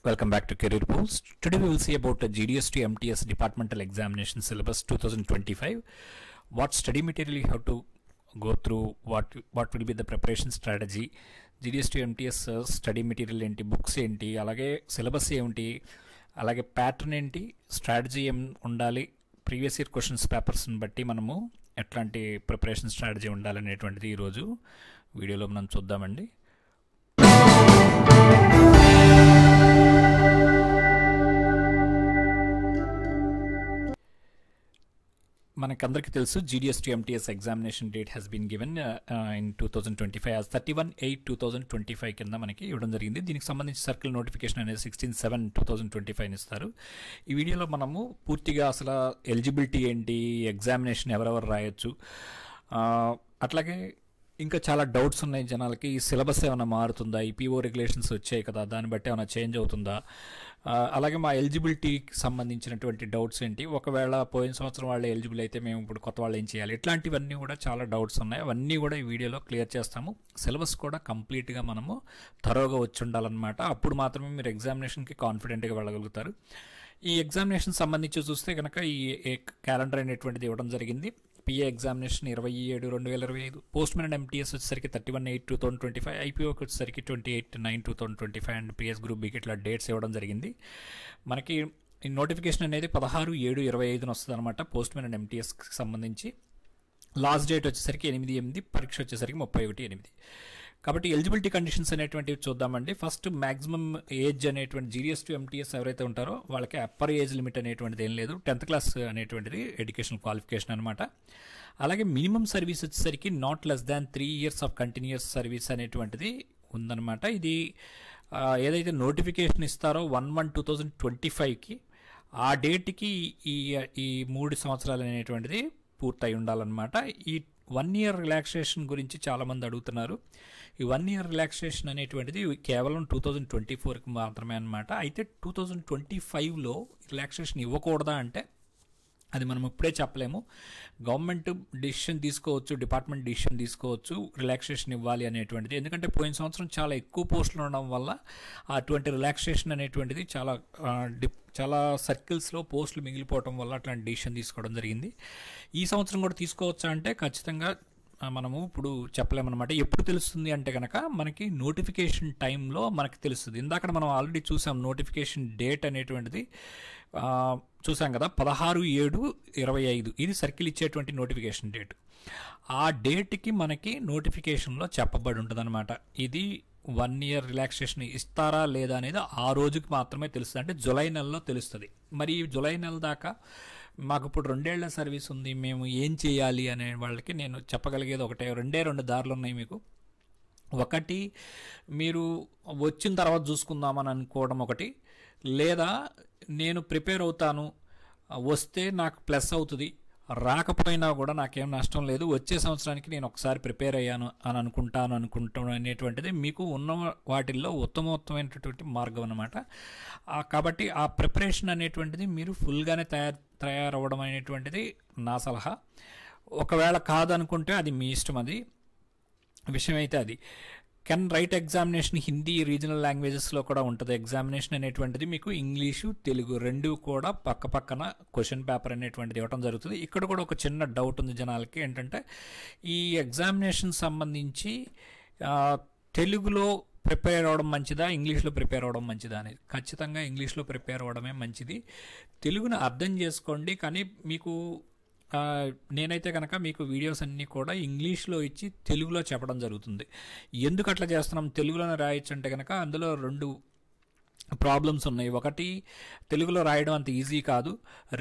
Welcome back to Career Pools. Today we will see about the GDS to MTS Departmental Examination Syllabus 2025. What study material you have to go through, what will be the preparation strategy, GDS to MTS study material enti, books enti, alage syllabus enti, alage pattern enti, strategy em undali, previous year questions papers ni batti manamu ఎట్లాంటి preparation strategy ఉండాలనేటువంటిది ఈరోజు వీడియోలో మనం చూద్దామండి. మనకందరికీ తెలుసు GDS to MTS examination date has been given in 2025 as 31/8/2025 కింద మనకి ఇవ్వడం జరిగింది. దీనికి సంబంధించి సర్కిల్ నోటిఫికేషన్ అనేది 16/7/2025 ఇస్తారు. ఈ వీడియోలో మనము పూర్తిగా అసలు ఎలిజిబిలిటీ ఏంటి, ఎగ్జామినేషన్ ఎవరెవరు రాయొచ్చు, అట్లాగే ఇంకా చాలా డౌట్స్ ఉన్నాయి జనాలకి. ఈ సిలబస్ ఏమైనా మారుతుందా, ఈ PO రెగ్యులేషన్స్ వచ్చాయి కదా, దాన్ని బట్టి ఏమైనా చేంజ్ అవుతుందా, అలాగే మా ఎలిజిబిలిటీకి సంబంధించినటువంటి డౌట్స్ ఏంటి, ఒకవేళ పోయిన సంవత్సరం వాళ్ళు ఎలిజిబుల్ అయితే మేము ఇప్పుడు కొత్త వాళ్ళు ఏం చేయాలి, ఇట్లాంటివన్నీ కూడా చాలా డౌట్స్ ఉన్నాయి. అవన్నీ కూడా ఈ వీడియోలో క్లియర్ చేస్తాము. సిలబస్ కూడా కంప్లీట్గా మనము థరోగా వచ్చి ఉండాలన్నమాట. అప్పుడు మాత్రమే మీరు ఎగ్జామినేషన్కి కాన్ఫిడెంట్గా వెళ్ళగలుగుతారు. ఈ ఎగ్జామినేషన్ సంబంధించి చూస్తే కనుక ఈ క్యాలెండర్ అనేటువంటిది ఇవ్వడం జరిగింది. PA examination 27/2025, post man and MTS వచ్చేసరికి 31/8/2025, IPOకి వచ్చేసరికి 28/9/2025 అండ్ PS గ్రూప్ Bకి ఇట్లా డేట్స్ ఇవ్వడం జరిగింది. మనకి ఈ నోటిఫికేషన్ అనేది 16/7/25 వస్తుంది అనమాట. పోస్ట్ మ్యాన్ అండ్ MTSకి సంబంధించి లాస్ట్ డేట్ వచ్చేసరికి 8/8, పరీక్ష వచ్చేసరికి 31/8. కాబట్టి ఎలిజిబిలిటీ కండిషన్స్ అనేటువంటివి చూద్దామండి. ఫస్ట్ మ్యాక్సిమం ఏజ్ అనేటువంటి GDS to MTS ఎవరైతే ఉంటారో వాళ్ళకి అప్పర్ ఏజ్ లిమిట్ అనేటువంటిది ఏం లేదు. 10th క్లాస్ అనేటువంటిది ఎడ్యుకేషనల్ క్వాలిఫికేషన్ అనమాట. అలాగే మినిమం సర్వీస్ వచ్చేసరికి not less than 3 years of continuous service అనేటువంటిది ఉందన్నమాట. ఇది ఏదైతే నోటిఫికేషన్ ఇస్తారో 1/1/2025కి ఆ డేట్కి ఈ 3 సంవత్సరాలు అనేటువంటిది పూర్తయి ఉండాలన్నమాట. ఈ 1 year రిలాక్సేషన్ గురించి చాలామంది అడుగుతున్నారు. ఈ 1 year రిలాక్సేషన్ అనేటువంటిది కేవలం 2024కి మాత్రమే అనమాట. అయితే 2025లో రిలాక్సేషన్ ఇవ్వకూడదా అంటే అది మనం ఇప్పుడే చెప్పలేము. గవర్నమెంట్ డిసిషన్ తీసుకోవచ్చు, డిపార్ట్మెంట్ డిసిషన్ తీసుకోవచ్చు రిలాక్సేషన్ ఇవ్వాలి అనేటువంటిది. ఎందుకంటే పోయిన సంవత్సరం చాలా ఎక్కువ పోస్టులు ఉండడం వల్ల అటువంటి రిలాక్సేషన్ అనేటువంటిది చాలా సర్కిల్స్లో పోస్టులు మిగిలిపోవడం వల్ల అట్లాంటి డిసిషన్ తీసుకోవడం జరిగింది. ఈ సంవత్సరం కూడా తీసుకోవచ్చా అంటే ఖచ్చితంగా మనము ఇప్పుడు చెప్పలేమన్నమాట. ఎప్పుడు తెలుస్తుంది అంటే కనుక మనకి నోటిఫికేషన్ టైంలో మనకి తెలుస్తుంది. ఇందాక మనం ఆల్రెడీ చూసాం నోటిఫికేషన్ డేట్ అనేటువంటిది చూసాం కదా, 16/7/25 ఇది సర్కిల్ ఇచ్చేటువంటి నోటిఫికేషన్ డేట్. ఆ డేట్కి మనకి నోటిఫికేషన్లో చెప్పబడి ఉంటుంది అనమాట. ఇది 1 year రిలాక్సేషన్ ఇస్తారా లేదా అనేది ఆ రోజుకి మాత్రమే తెలుస్తుంది. అంటే జూలై నెలలో తెలుస్తుంది. మరి ఈ జూలై నెల దాకా మాకు ఇప్పుడు 2 ఏళ్ల సర్వీస్ ఉంది, మేము ఏం చేయాలి అనే వాళ్ళకి నేను చెప్పగలిగేది ఒకటే, 2 దారులు ఉన్నాయి మీకు. ఒకటి, మీరు వచ్చిన తర్వాత చూసుకుందామని అనుకోవడం ఒకటి, లేదా నేను ప్రిపేర్ అవుతాను, వస్తే నాకు ప్లస్ అవుతుంది, రాకపోయినా కూడా నాకేం నష్టం లేదు, వచ్చే సంవత్సరానికి నేను ఒకసారి ప్రిపేర్ అయ్యాను అని అనుకుంటాను అనేటువంటిది మీకు ఉన్న వాటిల్లో ఉత్తమమైనటువంటి మార్గం అన్నమాట. కాబట్టి ఆ ప్రిపరేషన్ అనేటువంటిది మీరు ఫుల్గానే తయారవ్వడం అనేటువంటిది నా సలహా. ఒకవేళ కాదనుకుంటే అది మీ ఇష్టం. అది విషయం అయితే అది can write examination Hindi regional లాంగ్వేజెస్లో కూడా ఉంటుంది. ఎగ్జామినేషన్ అనేటువంటిది మీకు ఇంగ్లీషు తెలుగు రెండు కూడా పక్క పక్కన క్వశ్చన్ పేపర్ అనేటువంటిది ఇవ్వడం జరుగుతుంది. ఇక్కడ కూడా ఒక చిన్న డౌట్ ఉంది జనాలకి, ఏంటంటే ఈ ఎగ్జామినేషన్ సంబంధించి తెలుగులో ప్రిపేర్ అవ్వడం మంచిదా, ఇంగ్లీష్లో ప్రిపేర్ అవ్వడం మంచిదా అనేది. ఖచ్చితంగా ఇంగ్లీష్లో ప్రిపేర్ అవ్వడమే మంచిది. తెలుగును అర్థం చేసుకోండి, కానీ మీకు నేనైతే కనుక మీకు వీడియోస్ అన్నీ కూడా ఇంగ్లీష్లో ఇచ్చి తెలుగులో చెప్పడం జరుగుతుంది. ఎందుకు అట్లా చేస్తున్నాం, తెలుగులోనే రాయొచ్చు అంటే కనుక అందులో 2 ప్రాబ్లమ్స్ ఉన్నాయి. ఒకటి, తెలుగులో రాయడం అంత ఈజీ కాదు.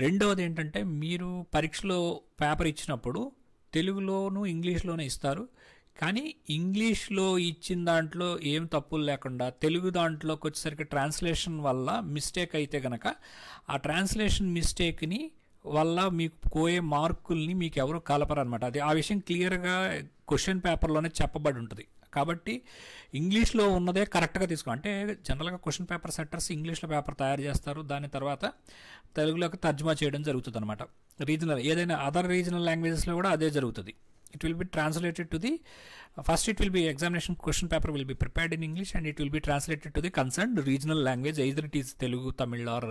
రెండవది ఏంటంటే మీరు పరీక్షలో పేపర్ ఇచ్చినప్పుడు తెలుగులోను ఇంగ్లీష్లోనే ఇస్తారు, కానీ ఇంగ్లీష్లో ఇచ్చిన దాంట్లో ఏం తప్పులు లేకుండా తెలుగు దాంట్లోకి వచ్చేసరికి ట్రాన్స్లేషన్ వల్ల మిస్టేక్ అయితే కనుక ఆ ట్రాన్స్లేషన్ మిస్టేక్ని వల్ల మీకు పోయే మార్కుల్ని మీకు ఎవరు కలపరనమాట. అది ఆ విషయం క్లియర్గా క్వశ్చన్ పేపర్లోనే చెప్పబడి ఉంటుంది. కాబట్టి ఇంగ్లీష్లో ఉన్నదే కరెక్ట్గా తీసుకో. అంటే జనరల్గా క్వశ్చన్ పేపర్ సెట్టర్స్ ఇంగ్లీష్లో పేపర్ తయారు చేస్తారు, దాని తర్వాత తెలుగులోకి తర్జుమా చేయడం జరుగుతుంది అనమాట. ఏదైనా అదర్ రీజనల్ లాంగ్వేజెస్లో కూడా అదే జరుగుతుంది. it will be translated to the first it will be examination question paper will be prepared in English and it will be translated to the concerned regional language, either it is Telugu, Tamil or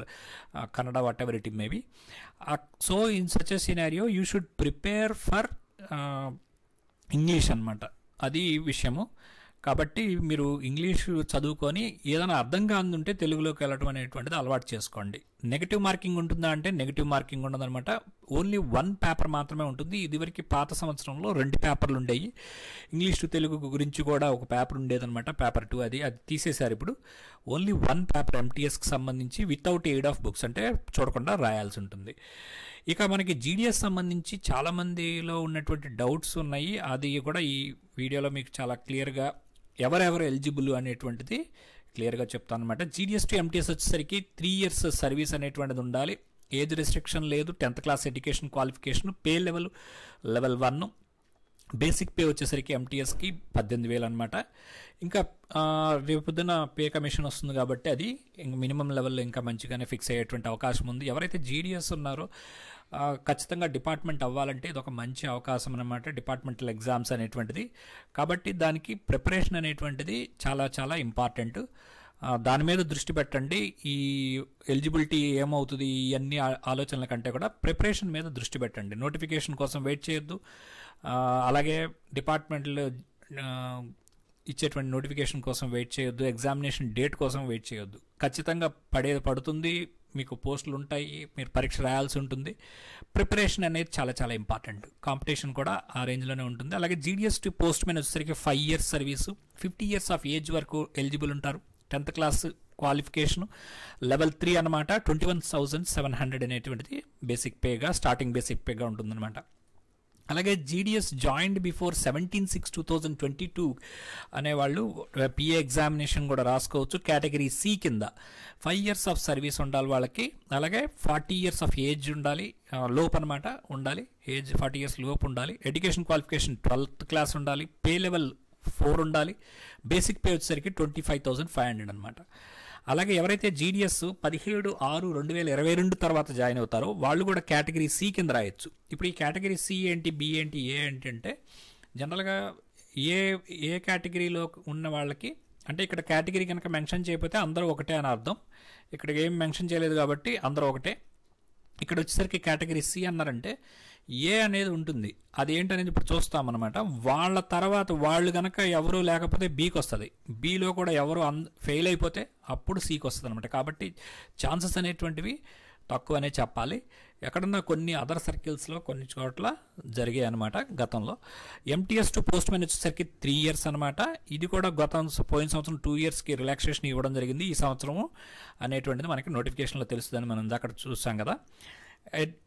Kannada, whatever it may be. So in such a scenario you should prepare for English అనమాట, అది విషయము. కాబట్టి మీరు English చదువుకొని ఏదైనా అర్థం కాదుంటే తెలుగులోకి వెళ్ళడం అనేటువంటిది అలవాటు చేసుకోండి. నెగిటివ్ మార్కింగ్ ఉంటుందా అంటే నెగిటివ్ మార్కింగ్ ఉండదన్నమాట. ఓన్లీ 1 పేపర్ మాత్రమే ఉంటుంది. ఇదివరకు పాత సంవత్సరంలో 2 పేపర్లు ఉండేవి. ఇంగ్లీష్ టు తెలుగు గురించి కూడా ఒక పేపర్ ఉండేదన్నమాట, పేపర్ 2. అది తీసేశారు ఇప్పుడు. ఓన్లీ 1 పేపర్ ఎంటీఎస్కి సంబంధించి వితౌట్ ఎయిడ్ ఆఫ్ బుక్స్, అంటే చూడకుండా రాయాల్సి ఉంటుంది. ఇక మనకి జీడిఎస్ సంబంధించి చాలామందిలో ఉన్నటువంటి డౌట్స్ ఉన్నాయి. అది కూడా ఈ వీడియోలో మీకు చాలా క్లియర్గా ఎవరెవరు ఎలిజిబుల్ అనేటువంటిది క్లియర్గా చెప్తాను అనమాట. జీడిఎస్ టు ఎంటీఎస్ వచ్చేసరికి 3 years సర్వీస్ అనేటువంటిది ఉండాలి. ఏజ్ రెస్ట్రిక్షన్ లేదు. 10th class education qualification, pay level 1, basic pay వచ్చేసరికి ఎంటీఎస్కి 18,000 అనమాట. ఇంకా రేపు పొద్దున పే కమిషన్ వస్తుంది కాబట్టి అది మినిమం లెవెల్లో ఇంకా మంచిగానే ఫిక్స్ అయ్యేటువంటి అవకాశం ఉంది. ఎవరైతే జీడిఎస్ ఉన్నారో ఖచ్చితంగా డిపార్ట్మెంట్ అవ్వాలంటే ఇది ఒక మంచి అవకాశం అనమాట, డిపార్ట్మెంటల్ ఎగ్జామ్స్ అనేటువంటిది. కాబట్టి దానికి ప్రిపరేషన్ అనేటువంటిది చాలా చాలా ఇంపార్టెంట్. దాని మీద దృష్టి పెట్టండి. ఈ ఎలిజిబిలిటీ ఏమవుతుంది ఇవన్నీ ఆలోచనల కంటే కూడా ప్రిపరేషన్ మీద దృష్టి పెట్టండి. నోటిఫికేషన్ కోసం వెయిట్ చేయొద్దు. అలాగే డిపార్ట్మెంట్లో ఇచ్చేటువంటి నోటిఫికేషన్ కోసం వెయిట్ చేయొద్దు. ఎగ్జామినేషన్ డేట్ కోసం వెయిట్ చేయొద్దు. ఖచ్చితంగా పడుతుంది, మీకు పోస్టులు ఉంటాయి, మీరు పరీక్ష రాయాల్సి ఉంటుంది. ప్రిపరేషన్ అనేది చాలా చాలా ఇంపార్టెంట్. కాంపిటీషన్ కూడా ఆ రేంజ్లోనే ఉంటుంది. అలాగే జీడిఎస్ టు పోస్ట్ మెన్ వచ్చేసరికి 5 years service, 50 years of age వరకు ఎలిజిబుల్ ఉంటారు. 10th class క్వాలిఫికేషన్, లెవెల్ 3 అనమాట. 21,700 అనేటువంటిది బేసిక్ పేగా, స్టార్టింగ్ బేసిక్ పేగా ఉంటుందన్నమాట. అలాగే జీడిఎస్ జాయిన్డ్ బిఫోర్ 17/6/2022 అనేవాళ్ళు పిఏ ఎగ్జామినేషన్ కూడా రాసుకోవచ్చు. కేటగిరీ సి కింద 5 years ఆఫ్ సర్వీస్ ఉండాలి వాళ్ళకి. అలాగే 40 years ఆఫ్ ఏజ్ ఉండాలి, లోపు అనమాట ఉండాలి. ఏజ్ 40 years లోపు ఉండాలి. ఎడ్యుకేషన్ క్వాలిఫికేషన్ 12th class ఉండాలి. పే లెవెల్ 4 ఉండాలి. బేసిక్ పే వచ్చేసరికి 25,500 అనమాట. అలాగే ఎవరైతే జీడిఎస్ 17/6/2022 తర్వాత జాయిన్ అవుతారో వాళ్ళు కూడా కేటగిరీ సి కింద రాయొచ్చు. ఇప్పుడు ఈ కేటగిరీ సి ఏంటి, బి ఏంటి, ఏ ఏంటి అంటే జనరల్గా ఏ కేటగిరీలో ఉన్న వాళ్ళకి, అంటే ఇక్కడ కేటగిరీ కనుక మెన్షన్ చేయకపోతే అందరూ ఒకటే అని అర్థం. ఇక్కడ ఏం మెన్షన్ చేయలేదు కాబట్టి అందరూ ఒకటే. ఇక్కడ వచ్చేసరికి కేటగిరీ సి అన్నారంటే ఏ అనేది ఉంటుంది, అదేంటనేది ఇప్పుడు చూస్తామన్నమాట. వాళ్ళ తర్వాత వాళ్ళు కనుక ఎవరు లేకపోతే బీకి వస్తుంది, బీలో కూడా ఎవరు ఫెయిల్ అయిపోతే అప్పుడు సికి వస్తుంది అనమాట. కాబట్టి ఛాన్సెస్ అనేటువంటివి తక్కువనే చెప్పాలి. ఎక్కడన్నా కొన్ని అదర్ సర్కిల్స్లో కొన్ని చోట్ల జరిగాయి అనమాట గతంలో. ఎంటీఎస్ టు పోస్ట్ మ్యాన్ వచ్చేసరికి 3 years అనమాట. ఇది కూడా పోయిన సంవత్సరం 2 yearsకి రిలాక్సేషన్ ఇవ్వడం జరిగింది. ఈ సంవత్సరము అనేటువంటిది మనకి నోటిఫికేషన్లో తెలుస్తుందని మనం అక్కడ చూసాం కదా.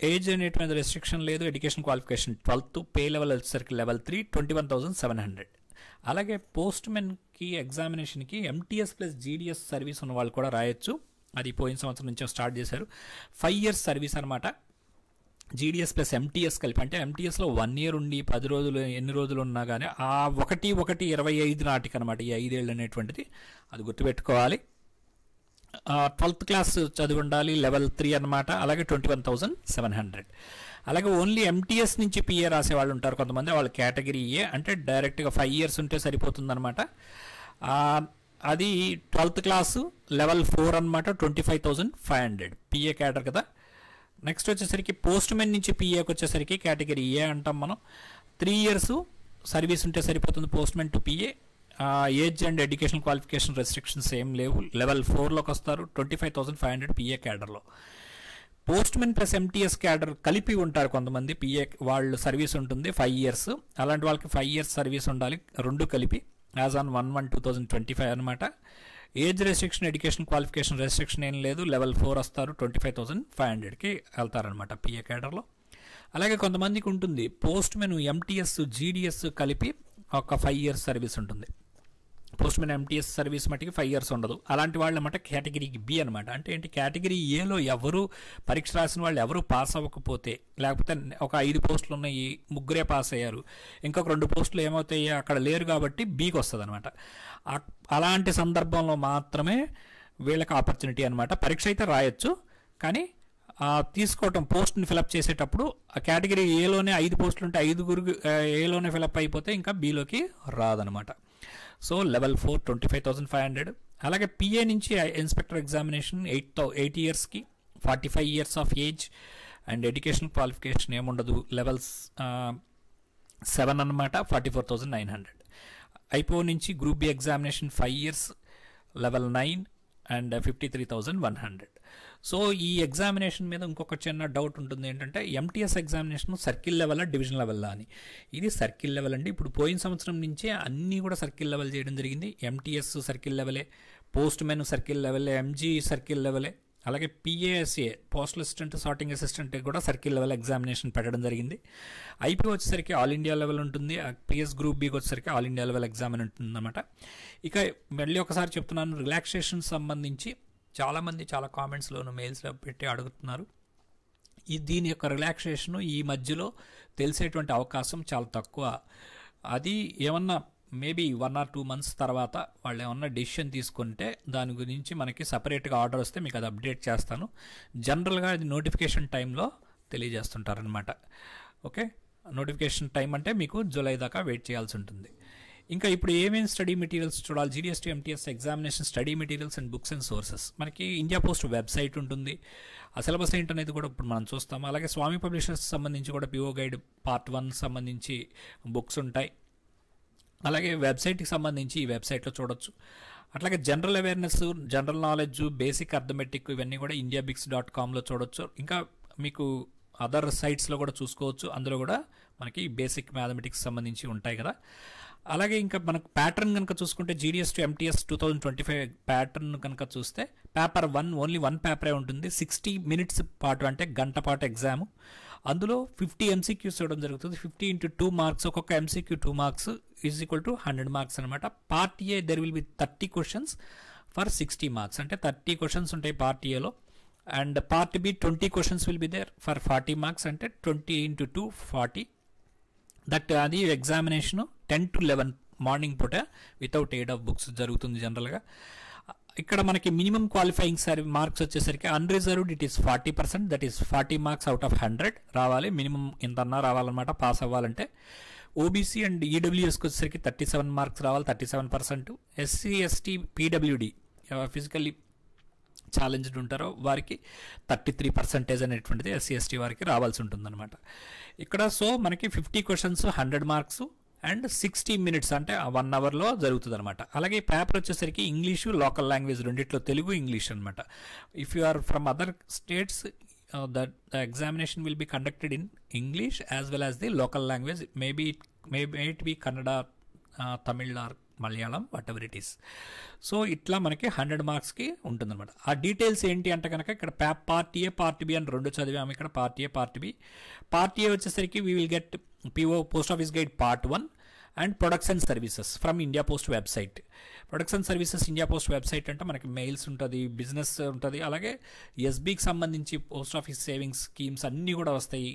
ఏజ్ అనేటువంటి రెస్ట్రిక్షన్ లేదు. Education qualification 12th, pay level వచ్చేసరికి లెవెల్ 3, 21,700. అలాగే పోస్ట్ మెన్కి ఎగ్జామినేషన్కి ఎంటీఎస్ ప్లస్ జీడిఎస్ సర్వీస్ ఉన్న వాళ్ళు కూడా రాయొచ్చు. అది పోయిన సంవత్సరం నుంచి స్టార్ట్ చేశారు. 5 years సర్వీస్ అనమాట. జీడిఎస్ ప్లస్ ఎంటీఎస్ కలిపి, అంటే ఎంటీఎస్లో 1 year ఉండి 10 రోజులు ఎన్ని రోజులు ఉన్నా కానీ ఆ 1/1/25 నాటికి అనమాట ఈ 5 ఏళ్ళు అనేటువంటిది, అది గుర్తుపెట్టుకోవాలి. 12th class చదివి ఉండాలి, లెవెల్ 3 అనమాట. అలాగే 21,700. అలాగే ఓన్లీ ఎంటీఎస్ నుంచి పిఏ రాసే వాళ్ళు ఉంటారు కొంతమంది, వాళ్ళ కేటగిరీ ఏ, అంటే డైరెక్ట్గా 5 years ఉంటే సరిపోతుందన్నమాట. అది 12th class లెవెల్ 4 అనమాట. 25,500 పిఏ క్యాడర్ కదా. నెక్స్ట్ వచ్చేసరికి పోస్ట్ మెన్ నుంచి పిఏకి వచ్చేసరికి కేటగిరీ ఏ అంటాం మనం. 3 years సర్వీస్ ఉంటే సరిపోతుంది postmen to PA. Age and education qualification restrictions ఏం లేవు. లెవెల్ 4లోకి వస్తారు. 25,500 పిఏ క్యాడర్లో. Postmen plus MTS cadre కలిపి ఉంటారు కొంతమంది, పిఏ వాళ్ళు సర్వీస్ ఉంటుంది 5 years. అలాంటి వాళ్ళకి 5 years సర్వీస్ ఉండాలి, రెండు కలిపి, యాజ్ ఆన్ 1/1/2025 అనమాట. Age restriction, education qualification restriction ఏం లేదు. లెవెల్ 4 వస్తారు. 25,500కి వెళ్తారనమాట పిఏ క్యాడర్లో. అలాగే కొంతమందికి ఉంటుంది పోస్ట్ మెన్ ఎంటీఎస్ జీడిఎస్ కలిపి ఒక 5 years సర్వీస్ ఉంటుంది. పోస్ట్ మెన్ ఎంటీఎస్ సర్వీస్ మట్టికి 5 years ఉండదు. అలాంటి వాళ్ళు అన్నమాట కేటగిరీకి బి అనమాట. అంటే ఏంటి, కేటగిరీ ఏలో ఎవరు పరీక్ష రాసిన వాళ్ళు ఎవరు పాస్ అవ్వకపోతే, లేకపోతే ఒక 5 పోస్టులు ఉన్నాయి, 3 పాస్ అయ్యారు, ఇంకొక 2 పోస్టులు ఏమవుతాయి అక్కడ లేరు కాబట్టి బీకి వస్తుంది అనమాట. అలాంటి సందర్భంలో మాత్రమే వీళ్ళకి ఆపర్చునిటీ అనమాట. పరీక్ష అయితే రాయొచ్చు కానీ తీసుకోవటం పోస్ట్ని ఫిలప్ చేసేటప్పుడు ఆ కేటగిరీ ఏలోనే 5 పోస్టులు ఉంటే 5 ఏలోనే ఫిలప్ అయిపోతే ఇంకా బీలోకి రాదనమాట. So level 4 25,500. అలాగే పిఏ నుంచి ఇన్స్పెక్టర్ ఎగ్జామినేషన్ 8 ఇయర్స్కి 45 years of age and education qualification ఏముండదు. లెవెల్స్ 7 అనమాట, 44,900. ఐపీఓ నుంచి group B examination 5 years, level 9 and 53,100. So ఈ ఎగ్జామినేషన్ మీద ఇంకొక చిన్న డౌట్ ఉంటుంది ఏంటంటే MTS examination circle level division level అని. ఇది సర్కిల్ లెవెల్ అండి. ఇప్పుడు పోయిన సంవత్సరం నుంచే అన్నీ కూడా సర్కిల్ లెవెల్ చేయడం జరిగింది. ఎంటీఎస్ సర్కిల్ లెవెలే, పోస్ట్ మెన్ సర్కిల్ లెవెలే, ఎంజీ సర్కిల్ లెవెలే, అలాగే PASA postal assistant sorting assistant కూడా సర్కిల్ లెవెల్ ఎగ్జామినేషన్ పెట్టడం జరిగింది. ఐపీ వచ్చేసరికి ఆల్ ఇండియా లెవెల్ ఉంటుంది. పిఎస్ గ్రూప్ బికి వచ్చేసరికి ఆల్ ఇండియా లెవెల్ ఎగ్జామ్ అని ఉంటుంది అన్నమాట. ఇక మళ్ళీ ఒకసారి చెప్తున్నాను, రిలాక్సేషన్ సంబంధించి చాలామంది చాలా కామెంట్స్లోను మెయిల్స్లో పెట్టి అడుగుతున్నారు. దీని యొక్క రిలాక్సేషను ఈ మధ్యలో తెలిసేటువంటి అవకాశం చాలా తక్కువ. అది ఏమన్నా మేబీ 1 or 2 months తర్వాత వాళ్ళు ఏమన్నా డెసిషన్ తీసుకుంటే దాని గురించి మనకి సపరేట్గా ఆర్డర్ వస్తే మీకు అది అప్డేట్ చేస్తాను. జనరల్గా అది నోటిఫికేషన్ టైంలో తెలియజేస్తుంటారనమాట. ఓకే, నోటిఫికేషన్ టైం అంటే మీకు జూలై దాకా వెయిట్ చేయాల్సి ఉంటుంది. ఇంకా ఇప్పుడు ఏమేమి స్టడీ మెటీరియల్స్ చూడాలి? జీడీఎస్టీ MTS examination study materials and books and sources. మనకి ఇండియా పోస్ట్ వెబ్సైట్ ఉంటుంది. ఆ సిలబస్ ఏంటనేది కూడా ఇప్పుడు మనం చూస్తాము. అలాగే స్వామి పబ్లిషర్స్ సంబంధించి కూడా పిఓ గైడ్ పార్ట్ 1 సంబంధించి బుక్స్ ఉంటాయి. అలాగే వెబ్సైట్కి సంబంధించి ఈ వెబ్సైట్లో చూడొచ్చు. అట్లాగే general awareness, general knowledge, basic arithmetic ఇవన్నీ కూడా indiabix.comలో చూడొచ్చు. ఇంకా మీకు అదర్ సైట్స్లో కూడా చూసుకోవచ్చు. అందులో కూడా మనకి బేసిక్ మ్యాథమెటిక్స్ సంబంధించి ఉంటాయి కదా. అలాగే ఇంకా మనకు ప్యాటర్న్ కనుక చూసుకుంటే జీడీఎస్ టు ఎంటీఎస్ 2025 ప్యాటర్న్ కనుక చూస్తే పేపర్ 1 ఓన్లీ 1 పేపరే ఉంటుంది. 60 minutes పాటు అంటే గంట పాటు ఎగ్జామ్. అందులో 50 MCQs ఇవ్వడం జరుగుతుంది. 50 into 2 marks, ఒక్కొక్క MCQ 2 marks is equal to 100 marks అనమాట. Part A there will be 30 questions for 60 marks, అంటే 30 questions ఉంటాయి పార్ట్ ఏలో. And part B 20 questions will be there for 40 marks, అంటే 20 into 2 40. దట్ అది ఎగ్జామినేషన్ 10 to 11 మార్నింగ్ పూట without aid of books జరుగుతుంది జనరల్గా. ఇక్కడ మనకి మినిమం క్వాలిఫైయింగ్ మార్క్స్ వచ్చేసరికి unreserved it is 40%, that is 40 marks out of 100 రావాలి. మినిమం ఇంతన్నా రావాలన్నమాట పాస్ అవ్వాలంటే. ఓబీసీ అండ్ ఈడబ్ల్యూఎస్కి వచ్చేసరికి 37 marks రావాలి, 37%. SC ST PWD physically challenged ఉంటారో వారికి 33% అనేటువంటిది ఎస్సీ ఎస్టీ వారికి రావాల్సి ఉంటుందన్నమాట ఇక్కడ. సో మనకి 50 questions 100 marks అండ్ 60 minutes అంటే 1 hourలో జరుగుతుంది అనమాట. అలాగే పేపర్ వచ్చేసరికి ఇంగ్లీషు, లోకల్ లాంగ్వేజ్ రెండిట్లో, తెలుగు ఇంగ్లీష్ అనమాట. If you are from other states that the examination will be conducted in English as well as the local language. Maybe it be Kannada, Tamil or Malayalam, whatever it is. So ఇట్లా మనకి 100 marksకి ఉంటుందన్నమాట. ఆ details ఏంటి అంటే కనుక ఇక్కడ part A part B అని 2 చదివాము. ఇక్కడ part A part B. Part A వచ్చేసరికి we will get PO post office guide part 1 and products and services from India Post website. Products and services India Post website అంటే మనకి mails ఉంటుంది, business ఉంటుంది, అలాగే ఎస్బీకి సంబంధించి పోస్ట్ ఆఫీస్ సేవింగ్స్ స్కీమ్స్ అన్నీ కూడా వస్తాయి.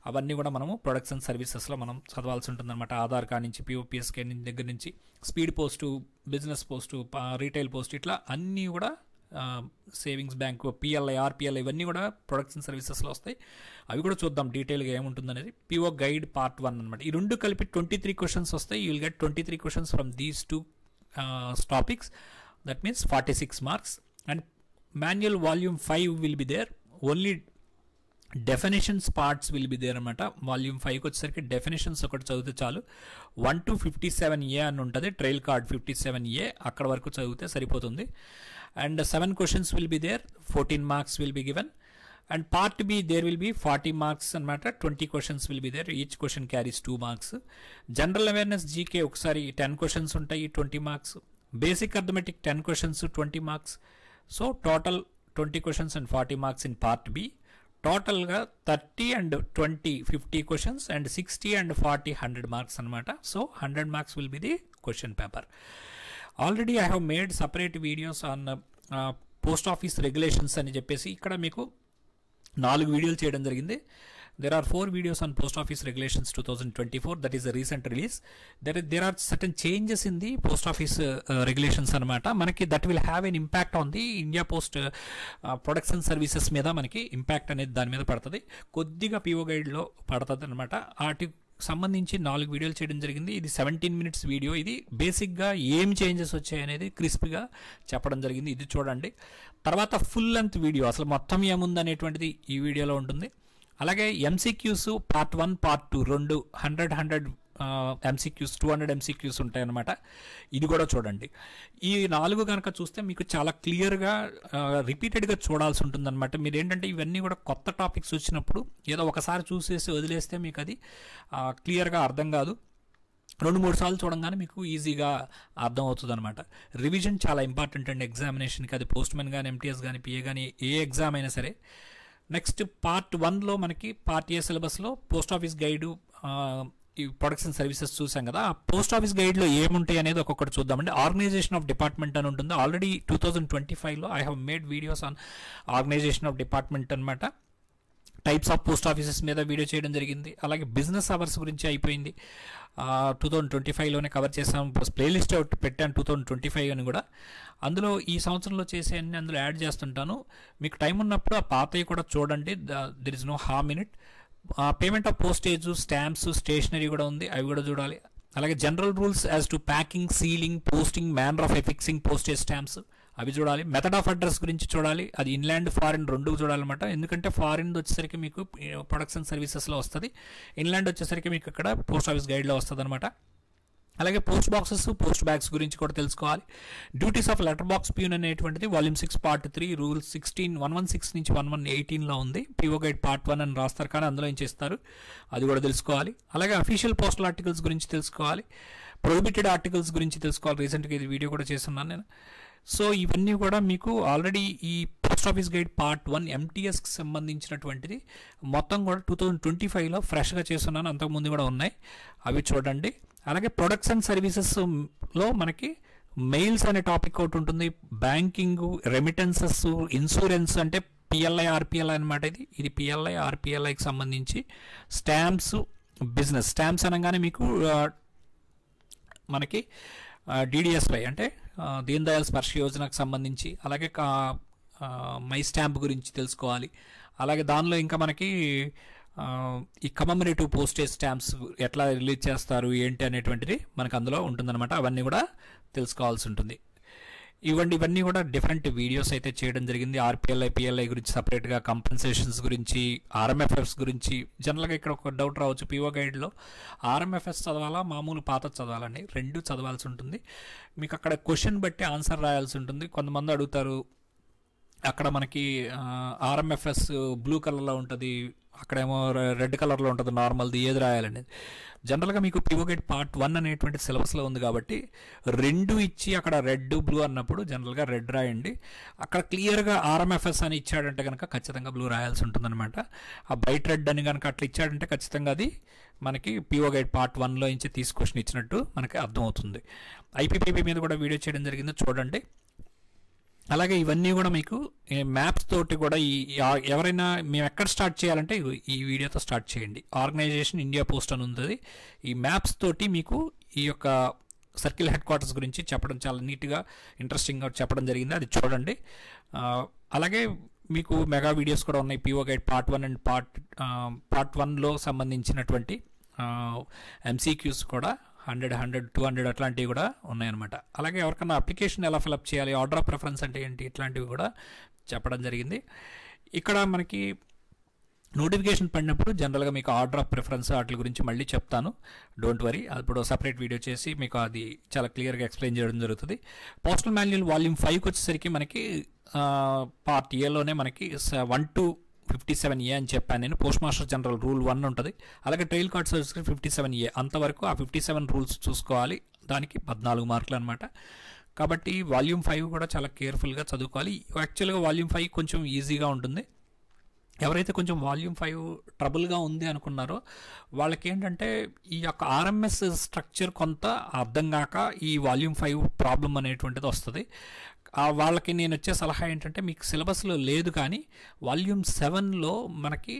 అవన్నీ కూడా మనము ప్రొడక్ట్స్ అండ్ సర్వీసెస్లో మనం చదవాల్సి ఉంటుంది అనమాట. ఆధార్ కార్డ్ నుంచి, పిఓపిఎస్కే దగ్గర నుంచి, speed post, business post, retail post, ఇట్లా అన్నీ కూడా సేవింగ్స్ బ్యాంకు, పిఎల్ఐ, ఆర్పిఎల్ఐ ఇవన్నీ కూడా ప్రొడక్ట్స్ అండ్ సర్వీసెస్లో వస్తాయి. అవి కూడా చూద్దాం డీటెయిల్గా ఏముంటుందనేది. పిఓ గైడ్ పార్ట్ 1 అనమాట. ఈ 2 కలిపి 23 questions వస్తాయి. You will get 23 questions from these 2 topics. That means 46 marks. And manual volume 5 will be there. Only definitions parts will be there అనమాట. వాల్యూమ్ 5కి వచ్చేసరికి డెఫినేషన్స్ ఒకటి చదివితే చాలు. 1 to 57A అని ఉంటుంది. ట్రైల్ కార్డ్ 57A అక్కడ వరకు చదివితే సరిపోతుంది. And 7 questions will be there. 14 marks will be given. And part B there will be 40 marks అనమాట. 20 questions will be there. Each question carries 2 marks. General awareness GK ఒకసారి 10 questions ఉంటాయి, 20 marks. Basic arithmetic 10 questions, 20 marks. So total 20 questions and 40 marks in part B. టోటల్గా 30 and 20 50 questions and 60 and 40 100 marks అనమాట. So 100 marks will be the question paper. Already I have made separate videos on post office regulations అని చెప్పేసి ఇక్కడ మీకు 4 వీడియోలు చేయడం జరిగింది. there are 4 videos on post office regulations 2024, that is a recent release. There are certain changes in the post office regulations anamata manaki, that will have an impact on the India Post products and services మీద మనకి impact అనేది దాని మీద పడుతుంది, కొద్దిగా PO గైడ్లో పడుతుంది అనమాట. వాటి సంబంధించి 4 వీడియోలు చేయడం జరిగింది. ఇది 17 minutes వీడియో. ఇది బేసిక్గా ఏం చేంజెస్ వచ్చాయి అనేది క్రిస్ప్గా చెప్పడం జరిగింది, ఇది చూడండి. తర్వాత ఫుల్ లెంత్ వీడియో అసలు మొత్తం ఏముంది అనేటువంటిది ఈ వీడియోలో ఉంటుంది. అలాగే ఎంసీక్యూస్ పార్ట్ 1 పార్ట్ 2 రెండు 100 ఎంసీక్యూస్ 200 ఎంసీక్యూస్ ఉంటాయన్నమాట. ఇది కూడా చూడండి. ఈ 4 కనుక చూస్తే మీకు చాలా క్లియర్గా రిపీటెడ్గా చూడాల్సి ఉంటుందన్నమాట. మీరు ఏంటంటే ఇవన్నీ కూడా కొత్త టాపిక్స్ వచ్చినప్పుడు ఏదో ఒకసారి చూసేసి వదిలేస్తే మీకు అది క్లియర్గా అర్థం కాదు. 2-3 సార్లు చూడంగానే మీకు ఈజీగా అర్థం అవుతుంది అనమాట. రివిజన్ చాలా ఇంపార్టెంట్ అండి ఎగ్జామినేషన్కి, అది పోస్ట్ మెన్ కానీ ఎంటీఎస్ కానీ పిఏ కానీ ఏ ఎగ్జామ్ అయినా సరే. నెక్స్ట్ పార్ట్ 1లో మనకి పార్ట్ ఏ సిలబస్లో పోస్ట్ ఆఫీస్ గైడు ఈ ప్రొడక్ట్స్ అండ్ సర్వీసెస్ చూసాం కదా. ఆ పోస్ట్ ఆఫీస్ గైడ్లో ఏముంటాయి అనేది ఒక్కొక్కటి చూద్దామండి. ఆర్గనైజేషన్ ఆఫ్ డిపార్ట్మెంట్ అని ఉంటుంది. ఆల్రెడీ 2025లో I have made videos on organisation of department అనమాట. టైప్స్ ఆఫ్ పోస్ట్ ఆఫీసెస్ మీద వీడియో చేయడం జరిగింది. అలాగే బిజినెస్ అవర్స్ గురించి అయిపోయింది, 2025లోనే కవర్ చేసాం. ప్లేలిస్ట్ అవుట్ పెట్టాను 2025 అని కూడా. అందులో ఈ సంవత్సరంలో చేసే అన్ని అందులో యాడ్ చేస్తుంటాను. మీకు టైం ఉన్నప్పుడు ఆ పాతవి కూడా చూడండి, there is no harm in it. Payment of postage, stamps, stationery కూడా ఉంది, అవి కూడా చూడాలి. అలాగే general rules as to packing, sealing, posting, manner of affixing postage stamps, అవి చూడాలి. మెథడ్ ఆఫ్ అడ్రస్ గురించి చూడాలి, అది ఇన్లాండ్ ఫారిన్ రెండు చూడాలన్నమాట. ఎందుకంటే ఫారిన్ వచ్చేసరికి మీకు ప్రొడక్ట్స్ అండ్ సర్వీసెస్లో వస్తుంది, ఇన్లాండ్ వచ్చేసరికి మీకు ఇక్కడ పోస్ట్ ఆఫీస్ గైడ్లో వస్తుంది అనమాట. అలాగే పోస్ట్ బాక్సెస్, పోస్ట్ బ్యాగ్స్ గురించి కూడా తెలుసుకోవాలి. Duties of letter box peon అనేటువంటిది వాల్యూమ్ 6 పార్ట్ 3 రూల్ 116 నుంచి 1118లో ఉంది. పిఓ గైడ్ పార్ట్ 1 అని రాస్తారు కానీ అందులో ఏం చేస్తారు అది కూడా తెలుసుకోవాలి. అలాగే అఫీషియల్ పోస్టల్ ఆర్టికల్స్ గురించి తెలుసుకోవాలి, ప్రొహిబిటెడ్ ఆర్టికల్స్ గురించి తెలుసుకోవాలి. రీసెంట్గా ఇది వీడియో కూడా చేస్తున్నాను నేను. సో ఇవన్నీ కూడా మీకు ఆల్రెడీ ఈ పోస్ట్ ఆఫీస్ గైడ్ పార్ట్ 1 ఎంటీఎస్కి సంబంధించినటువంటిది మొత్తం కూడా 2025లో ఫ్రెష్గా చేస్తున్నాను, అంతకుముందు కూడా ఉన్నాయి, అవి చూడండి. అలాగే ప్రొడక్ట్స్ అండ్ సర్వీసెస్లో మనకి మెయిల్స్ అనే టాపిక్ ఒకటి ఉంటుంది, బ్యాంకింగ్, రెమిటెన్సెస్, ఇన్సూరెన్స్ అంటే పిఎల్ఐ ఆర్పిఎల్ఐ అనమాట. ఇది పిఎల్ఐ ఆర్పిఎల్ఐకి సంబంధించి. స్టాంప్స్, బిజినెస్ స్టాంప్స్ అనగానే మీకు మనకి డిడిఎస్వై అంటే దీన్ దయాల్ స్పర్శ యోజనకు సంబంధించి, అలాగే మై స్టాంప్ గురించి తెలుసుకోవాలి. అలాగే దానిలో ఇంకా మనకి ఈ కమమరేటివ్ పోస్టేజ్ స్టాంప్స్ ఎట్లా రిలీజ్ చేస్తారు ఏంటి అనేటువంటిది మనకు అందులో ఉంటుందన్నమాట. అవన్నీ కూడా తెలుసుకోవాల్సి ఉంటుంది. ఇవన్నీ కూడా డిఫరెంట్ వీడియోస్ అయితే చేయడం జరిగింది. ఆర్పిఎల్ఐ, పిఎల్ఐ గురించి సపరేట్గా, కంపెన్సేషన్స్ గురించి, ఆర్ఎంఎఫ్ఎస్ గురించి. జనరల్గా ఇక్కడ ఒక డౌట్ రావచ్చు, పిఓ గైడ్లో ఆర్ఎంఎఫ్ఎస్ చదవాలా మామూలు పాత చదవాలండి, రెండు చదవాల్సి ఉంటుంది. మీకు అక్కడ క్వశ్చన్ బట్టి ఆన్సర్ రాయాల్సి ఉంటుంది. కొంతమంది అడుగుతారు అక్కడ మనకి ఆర్ఎంఎఫ్ఎస్ బ్లూ కలర్లో ఉంటుంది, అక్కడేమో రెడ్ కలర్లో ఉంటుంది నార్మల్ది, ఏది రాయాలనేది. జనరల్గా మీకు పిఓ గైడ్ పార్ట్ 1 అనేటువంటి సిలబస్లో ఉంది కాబట్టి రెండు ఇచ్చి అక్కడ రెడ్, బ్లూ అన్నప్పుడు జనరల్గా రెడ్ రాయండి. అక్కడ క్లియర్గా ఆర్ఎంఎఫ్ఎస్ అని ఇచ్చాడంటే కనుక ఖచ్చితంగా బ్లూ రాయాల్సి ఉంటుందన్నమాట. ఆ బ్రైట్ రెడ్ అని కనుక అట్లా ఇచ్చాడంటే ఖచ్చితంగా అది మనకి పిఓ గైడ్ పార్ట్ 1లో నుంచి తీసుకొచ్చి ఇచ్చినట్టు మనకి అర్థమవుతుంది. ఐపీపీబీ మీద కూడా వీడియో చేయడం జరిగింది, చూడండి. అలాగే ఇవన్నీ కూడా మీకు మ్యాప్స్ తోటి కూడా ఎవరైనా మేము ఎక్కడ స్టార్ట్ చేయాలంటే ఈ వీడియోతో స్టార్ట్ చేయండి. ఆర్గనైజేషన్ ఇండియా పోస్ట్ అని ఉంది, ఈ మ్యాప్స్ తోటి మీకు ఈ యొక్క సర్కిల్ హెడ్ క్వార్టర్స్ గురించి చెప్పడం చాలా నీట్గా ఇంట్రెస్టింగ్గా చెప్పడం జరిగింది, అది చూడండి. అలాగే మీకు మెగా వీడియోస్ కూడా ఉన్నాయి, PO guide part 1 and part 1లో సంబంధించినటువంటి ఎంసీక్యూస్ కూడా 100, 200 అట్లాంటివి కూడా ఉన్నాయన్నమాట. అలాగే ఎవరికన్నా అప్లికేషన్ ఎలా ఫిలప్ చేయాలి, ఆర్డర్ ఆఫ్ ప్రిఫరెన్స్ అంటే ఏంటి, ఇట్లాంటివి కూడా చెప్పడం జరిగింది. ఇక్కడ మనకి నోటిఫికేషన్ పడినప్పుడు జనరల్గా మీకు ఆర్డర్ ఆఫ్ ప్రిఫరెన్స్ వాటి గురించి మళ్ళీ చెప్తాను, డోంట్ వరీ. ఇప్పుడు సపరేట్ వీడియో చేసి మీకు అది చాలా క్లియర్గా ఎక్స్ప్లెయిన్ చేయడం జరుగుతుంది. పోస్టల్ మాన్యువల్ వాల్యూమ్ 5కి వచ్చేసరికి మనకి పార్ట్ ఏలోనే మనకి 1 to 57A అని చెప్పాను నేను. పోస్ట్ మాస్టర్ జనరల్ రూల్ 1 ఉంటుంది. అలాగే ట్రైల్ కార్డ్స్ వచ్చేసరికి 57A, అంతవరకు ఆ 57 రూల్స్ చూసుకోవాలి. దానికి 14 మార్కులు అనమాట. కాబట్టి వాల్యూమ్ 5 కూడా చాలా కేర్ఫుల్గా చదువుకోవాలి. యాక్చువల్గా వాల్యూమ్ 5 కొంచెం ఈజీగా ఉంటుంది. ఎవరైతే కొంచెం వాల్యూమ్ 5 ట్రబుల్గా ఉంది అనుకున్నారో వాళ్ళకి ఏంటంటే ఈ యొక్క ఆర్ఎంఎస్ స్ట్రక్చర్ కొంత అర్థం కాక ఈ వాల్యూమ్ 5 ప్రాబ్లం అనేటువంటిది వస్తుంది. వాళ్ళకి నేను వచ్చే సలహా ఏంటంటే, మీకు సిలబస్లో లేదు కానీ వాల్యూమ్ 7లో మనకి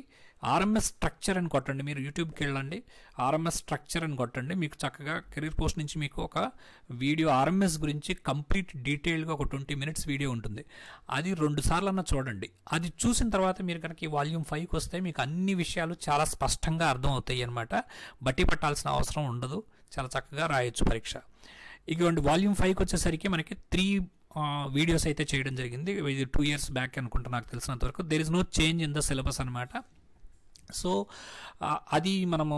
ఆర్ఎంఎస్ స్ట్రక్చర్ అని కొట్టండి. మీరు యూట్యూబ్కి వెళ్ళండి, ఆర్ఎంఎస్ స్ట్రక్చర్ అని కొట్టండి. మీకు చక్కగా కెరీర్ పోస్ట్ నుంచి మీకు ఒక వీడియో ఆర్ఎంఎస్ గురించి కంప్లీట్ డీటెయిల్గా ఒక 20 minutes వీడియో ఉంటుంది. అది 2 సార్లు చూడండి. అది చూసిన తర్వాత మీరు కనుక ఈ వాల్యూమ్ 5కి వస్తే మీకు అన్ని విషయాలు చాలా స్పష్టంగా అర్థం అవుతాయి అనమాట. బట్టి పట్టాల్సిన అవసరం ఉండదు, చాలా చక్కగా రాయొచ్చు పరీక్ష. ఇటువంటి వాల్యూమ్ 5కి వచ్చేసరికి మనకి 3 వీడియోస్ అయితే చేయడం జరిగింది. ఇది 2 years బ్యాక్ అనుకుంటా నాకు తెలిసినంత వరకు. There is no change in the syllabus అనమాట. సో అది మనము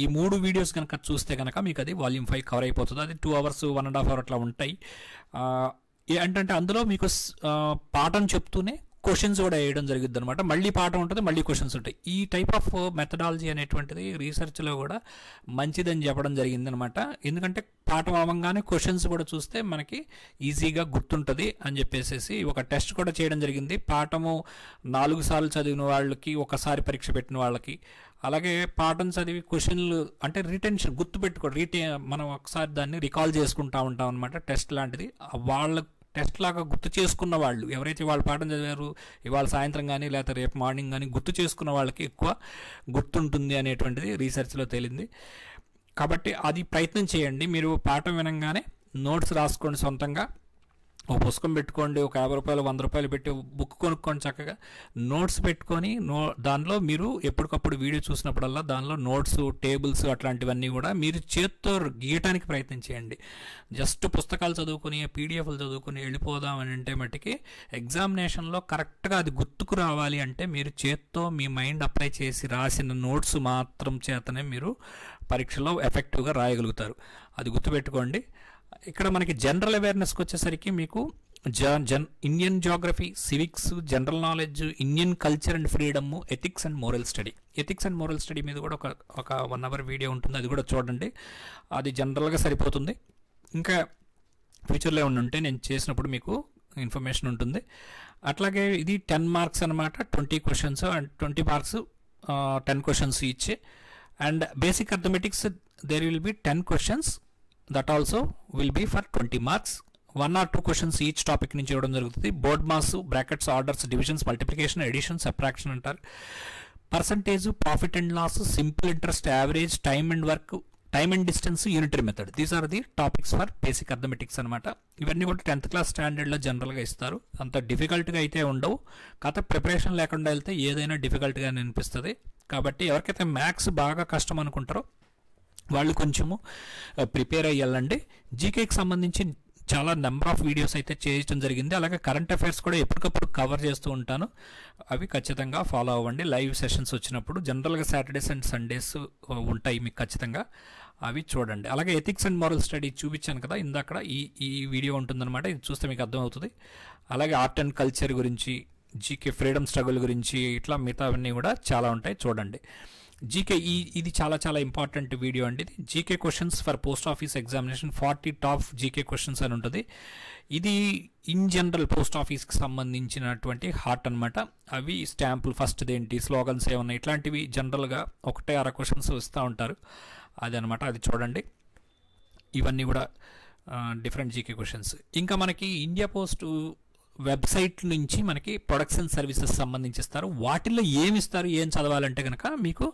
ఈ 3 వీడియోస్ కనుక చూస్తే కనుక మీకు అది వాల్యూమ్ 5 కవర్ అయిపోతుంది. అది 2 hours 1.5 hour అట్లా ఉంటాయి. ఏంటంటే అందులో మీకు పాఠం చెప్తూనే క్వశ్చన్స్ కూడా వేయడం జరుగుతుంది అనమాట. మళ్ళీ పాఠం ఉంటుంది, మళ్ళీ క్వశ్చన్స్ ఉంటాయి. ఈ టైప్ ఆఫ్ మెథడాలజీ అనేటువంటిది రీసెర్చ్లో కూడా మంచిదని చెప్పడం జరిగిందనమాట. ఎందుకంటే పాఠం అవ్వగానే క్వశ్చన్స్ కూడా చూస్తే మనకి ఈజీగా గుర్తుంటుంది అని చెప్పేసి ఒక టెస్ట్ కూడా చేయడం జరిగింది. పాఠము 4 సార్లు చదివిన వాళ్ళకి, ఒకసారి పరీక్ష పెట్టిన వాళ్ళకి, అలాగే పాఠం చదివి క్వశ్చన్లు అంటే రిటెన్షన్ మనం ఒకసారి దాన్ని రికాల్ చేసుకుంటూ ఉంటాం అనమాట. టెస్ట్ లాంటిది వాళ్ళ టెస్ట్ లాగా గుర్తు చేసుకున్న వాళ్ళు ఎవరైతే వాళ్ళు పాఠం చదివారు ఇవాళ సాయంత్రం కానీ లేకపోతే రేపు మార్నింగ్ కానీ గుర్తు చేసుకున్న వాళ్ళకి ఎక్కువ గుర్తుంటుంది అనేటువంటిది రీసెర్చ్లో తేలింది. కాబట్టి అది ప్రయత్నం చేయండి. మీరు పాఠం వినంగానే నోట్స్ రాసుకోండి సొంతంగా. ఒక పుస్తకం పెట్టుకోండి, ఒక 50 రూపాయలు 100 రూపాయలు పెట్టి బుక్ కొనుక్కోండి, చక్కగా నోట్స్ పెట్టుకొని దానిలో మీరు ఎప్పటికప్పుడు వీడియో చూసినప్పుడల్లా దానిలో నోట్స్, టేబుల్స్ అట్లాంటివన్నీ కూడా మీరు చేత్తో గీయటానికి ప్రయత్నం చేయండి. జస్ట్ పుస్తకాలు చదువుకొని పీడిఎఫ్లు చదువుకొని వెళ్ళిపోదాం అని అంటే మట్టికి ఎగ్జామినేషన్లో కరెక్ట్గా అది గుర్తుకు రావాలి అంటే మీరు చేత్తో మీ మైండ్ అప్లై చేసి రాసిన నోట్స్ మాత్రం చేతనే మీరు పరీక్షలో ఎఫెక్టివ్గా రాయగలుగుతారు. అది గుర్తుపెట్టుకోండి. ఇక్కడ మనకి జనరల్ అవేర్నెస్కి వచ్చేసరికి మీకు Indian Geography, civics, general knowledge, Indian culture and freedom, ethics and moral study. Ethics and moral study మీద కూడా ఒక 1 hour వీడియో ఉంటుంది, అది కూడా చూడండి. అది జనరల్గా సరిపోతుంది. ఇంకా ఫ్యూచర్లో ఉంటే నేను చేసినప్పుడు మీకు ఇన్ఫర్మేషన్ ఉంటుంది. అట్లాగే ఇది 10 marks అనమాట. 20 questions and 20 marks 10 questions each. And basic arithmetics there will be 10 questions. That also will be for 20 marks. 1 or 2 questions each topic నుంచి ఇవ్వడం జరుగుతుంది. BODMAS, brackets, orders, divisions, multiplication, addition, subtraction అంటారు. Percentage, profit and loss, simple interest, average, time and work, time and distance, unitary method. These are the topics for basic arithmetics అనమాట. ఇవన్నీ కూడా 10th class స్టాండర్డ్లో జనరల్గా ఇస్తారు. అంత డిఫికల్ట్గా అయితే ఉండవు. కాకపోతే ప్రిపరేషన్ లేకుండా వెళ్తే ఏదైనా డిఫికల్ట్గా అనిపిస్తుంది. కాబట్టి ఎవరికైతే మ్యాథ్స్ బాగా కష్టం అనుకుంటారో వాళ్ళు కొంచెము ప్రిపేర్ అయ్యాలండి. జీకేకి సంబంధించి చాలా నెంబర్ ఆఫ్ వీడియోస్ అయితే చేయడం జరిగింది. అలాగే కరెంట్ అఫైర్స్ కూడా ఎప్పటికప్పుడు కవర్ చేస్తూ ఉంటాను. అవి ఖచ్చితంగా ఫాలో అవ్వండి. లైవ్ సెషన్స్ వచ్చినప్పుడు జనరల్గా సాటర్డేస్ అండ్ సండేస్ ఉంటాయి మీకు, ఖచ్చితంగా అవి చూడండి. అలాగే ఎథిక్స్ అండ్ మోరల్ స్టడీ చూపించాను కదా ఇందాక, ఈ వీడియో ఉంటుందన్నమాట. ఇది చూస్తే మీకు అర్థమవుతుంది. అలాగే ఆర్ట్ అండ్ కల్చర్ గురించి, జీకే ఫ్రీడమ్ స్ట్రగుల్ గురించి, ఇట్లా మిగతావన్నీ కూడా చాలా ఉంటాయి, చూడండి. జీకే ఇది చాలా చాలా ఇంపార్టెంట్ వీడియో అండి. ఇది GK questions for post office examination 40 top GK questions అని ఉంటుంది. ఇది ఇన్ జనరల్ పోస్ట్ ఆఫీస్కి సంబంధించినటువంటి హార్ట్ అనమాట. అవి స్టాంపులు, ఫస్ట్ ఏంటి, స్లోగన్స్ ఏమన్నా, ఇట్లాంటివి జనరల్గా 1-6 questions ఇస్తూ ఉంటారు. అది అనమాట, అది చూడండి. ఇవన్నీ కూడా డిఫరెంట్ జీకే క్వశ్చన్స్. ఇంకా మనకి ఇండియా పోస్ట్ వెబ్సైట్ నుంచి మనకి ప్రొడక్ట్స్ అండ్ సర్వీసెస్ సంబంధించి ఇస్తారు. వాటిల్లో ఏమి ఇస్తారు, ఏం చదవాలంటే కనుక మీకు